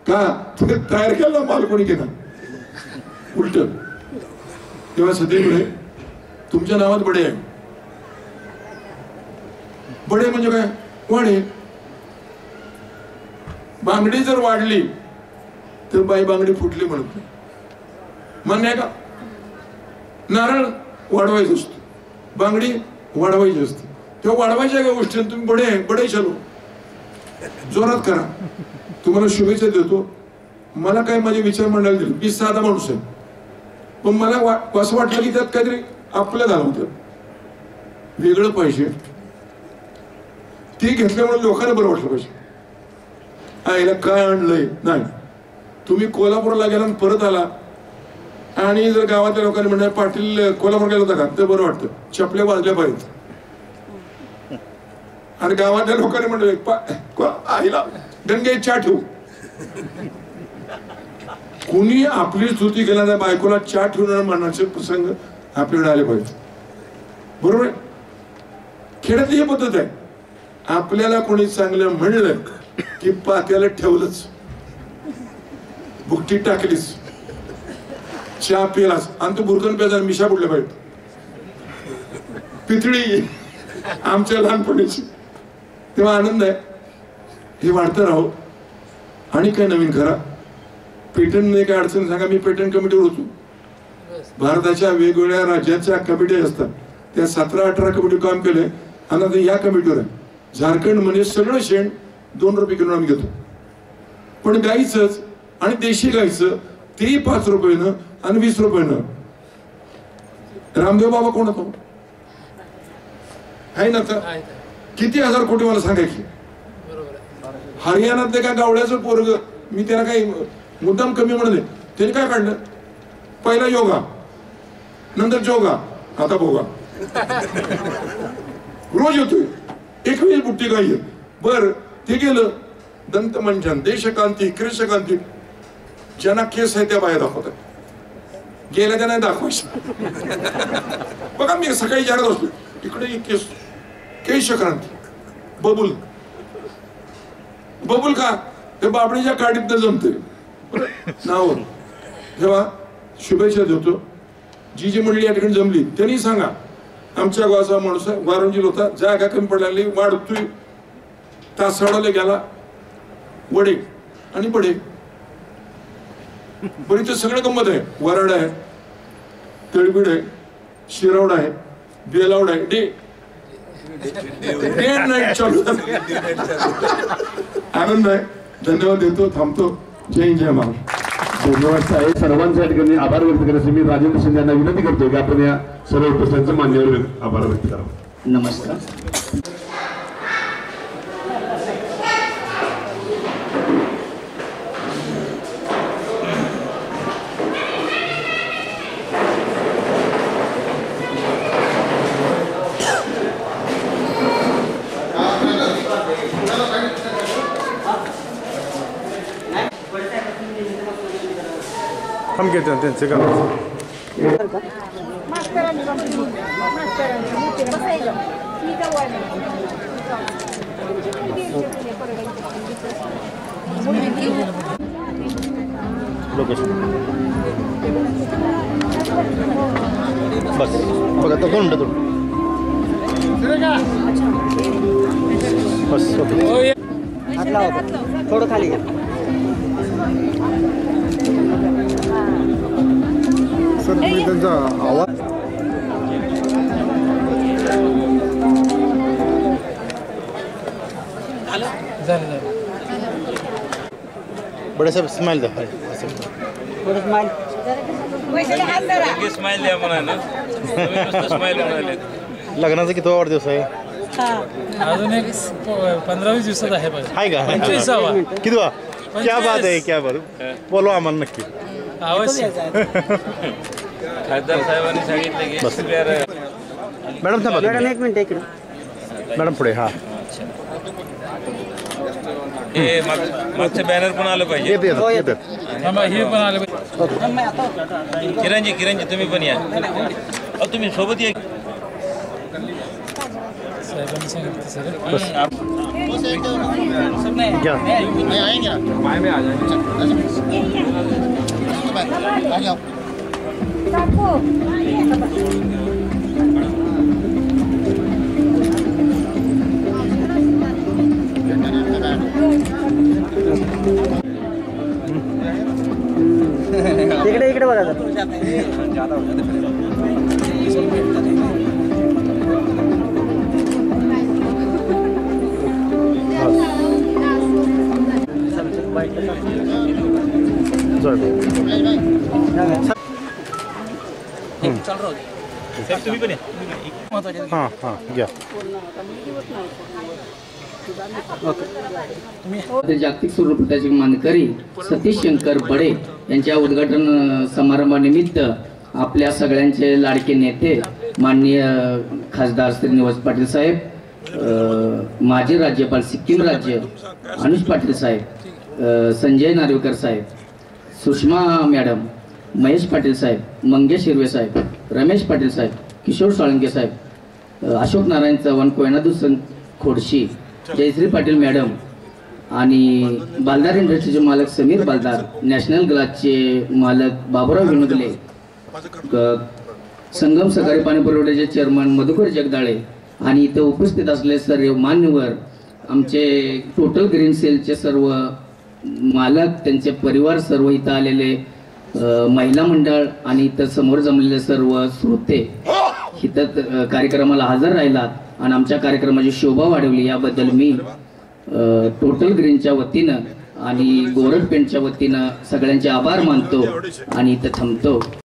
का, तुम्ही तयार केला माल कोणी केला उलट. तेव्हा सध्या तुमच्या नावात बडे आहे. बडे म्हणजे काय? वाढे. बांगडी जर वाढली तर बाई बांगडी फुटली म्हणत नाही, मान्य आहे का? नारळ वाढवायचं असतो, बांगडी वाढवायची असते. तेव्हा वाढवायच्या का गोष्टी तुम्ही बडे चालू जोरात करा. तुम्हाला शुभेच्छा देतो. मला काय माझे विचार मंडळ दिले, मी साधा माणूस आहे, पण मला असं वाटलं की त्यात काहीतरी आपलं झालं होतं, वेगळं पाहिजे. ते घेतल्यामुळे लोकांना बरं वाटलं पाहिजे. आईला काय आणलंय नाही. तुम्ही कोल्हापूरला गेला आणि परत आला आणि जर गावातल्या लोकांनी म्हणणार पाटील कोल्हापूर गेला होता का, तर बरं वाटतं. चपल्या वाजल्या पाहिजेत. आणि गावातल्या लोकांनी म्हणलं आईला गंगे चहा ठेवू. कुणी आपली स्तुती केल्याने बायकोला चहा ठेवणार म्हणण्याचे प्रसंग आपल्याकडे आले पाहिजे. बरोबर आहे. खेड्यातली ही पद्धत आहे. आपल्याला कोणी चांगलं म्हणलं की पात्याला ठेवलंच, बुकटी टाकलीच, चहा पिलास आणि तो बुरकन प्यायचा मिशा बुडल्या पाहिजे. पितळी आमच्या लहानपणीची. तेव्हा आनंद आहे. हे वाढतं राहो. आणि काय नवीन करा. पेटंटमध्ये काय अडचण सांगा. मी पेटंट कमिटीवर होतो. भारताच्या वेगवेगळ्या राज्याच्या कमिटी असतात. त्या 17-18 कमिटी काम केले आणि आता या कमिटीवर आहे. झारखंड मध्ये सगळं शेण 2 रुपये किलो आम्ही घेतो. पण गाईचंच आणि देशी गाईचं ते 5 रुपयानं आणि 20 रुपयानं. रामदेव बाबा कोण होतो आहे ना. तर किती हजार कोटी मला सांगा की. हरियाणातले का गावड्याचं पोरग, मी त्याला काही मुद्दाम कमी म्हणत नाही, त्याने काय काढलं. पहिला योगा, नंतर जोगा, आता भोगा. रोज येतोय 21 बुट्टी गाई. बर ते गेलं दंतमंजन, देशकांती, कृषकांती. ज्यांना केस आहे त्या बाहेर दाखवतात. गेल्या त्या नाही दाखवायचं. बघा मी सकाळी जाणत असतो इकडे केस, केशक्रांती, बबुल. बबुल का ते बाबडीच्या काडीत जमते नाव. तेव्हा शुभेच्छा देतो. जी जी मंडळी या ठिकाणी जमली त्यांनी सांगा आमच्या गावाचा माणूस आहे, वारंजील होता, जागा कमी पडलेली, वाढतोय, तासवाडाला गेला, वडे आणि बडे. पण इथे सगळं गंमत आहे. वराड आहे, तळबीड आहे, शिरवडा आहे, बेलावड आहे. डे नाईट चालू. आनंद आहे. धन्यवाद देतो, थांबतो. जय हिंद, जय महाराष्ट्र. धन्यवाद साहेब. सर्वांच्या ठिकाणी आभार व्यक्त करण्यासाठी मी राजेंद्र शिंदे यांना विनंती करतो की आपण या सर्व उपस्थितांचे मान्यवर आभार व्यक्त करावा. नमस्कार. हम घेते हैं त्यांचे का लोकेशन बस बघा तर 2 मिनिटं बस. ओके थोडं खाली घ्या. सर तुम्ही त्यांचा आवाज बड़े साहेब स्माइल द्या. स्माइल द्या म्हणा. लग्नाचा किती वाढदिवस आहे. अजून एक 15-20 दिवसात आहे. आहे का 25वा किती वा. क्या बात आहे. क्या बात. बोलवा आम्हाला नक्की अवश्य. खासदार साहेबांनी सांगितले की मॅडम थांबा. मॅडम 1 मिनिट इकडे. मॅडम पुढे. हा हे मागचं बॅनर पण आलं पाहिजे. हे पण आलं पाहिजे. किरणजी तुम्ही पण या. तुम्ही सोबत या. साहेबांनी सांगितलं सर. इकडे बघा. हां हां घ्या. जागतिक सूर्यप्रकाशिक मानकरी सतीश शंकर बडे यांच्या उद्घाटन समारंभानिमित्त आपल्या सगळ्यांचे लाडके नेते माननीय खासदार श्री निवास पाटील साहेब, माजी राज्यपाल सिक्कीम राज्य अनुज पाटील साहेब, संजय नार्वेकर साहेब, सुषमा मॅडम, महेश पाटील साहेब, मंगेश हिरवे साहेब, रमेश पाटील साहेब, किशोर साळुंके साहेब, अशोक नारायण चव्हाण, कोयनादू खोडशी, जयश्री पाटील मॅडम आणि बालदार इंडस्ट्रीचे मालक समीर बालदार, नॅशनल ग्लासचे मालक बाबुराव विनुगले, संगम सहकारी पाणी पुरवठ्याचे चेअरमन मधुकर जगदाळे आणि इथं उपस्थित असलेले सर्व मान्यवर, आमचे टोटल ग्रीन सेलचे सर्व मालक, त्यांचे परिवार, सर्व इथं आलेले महिला मंडळ आणि इथं समोर जमलेले सर्व श्रोते इथं कार्यक्रमाला हजर राहिलात आणि आमच्या कार्यक्रमाची शोभा वाढवली, याबद्दल मी टोटल ग्रीनच्या वतीनं आणि गोरख पेंटच्या वतीनं सगळ्यांचे आभार मानतो आणि इथं थांबतो.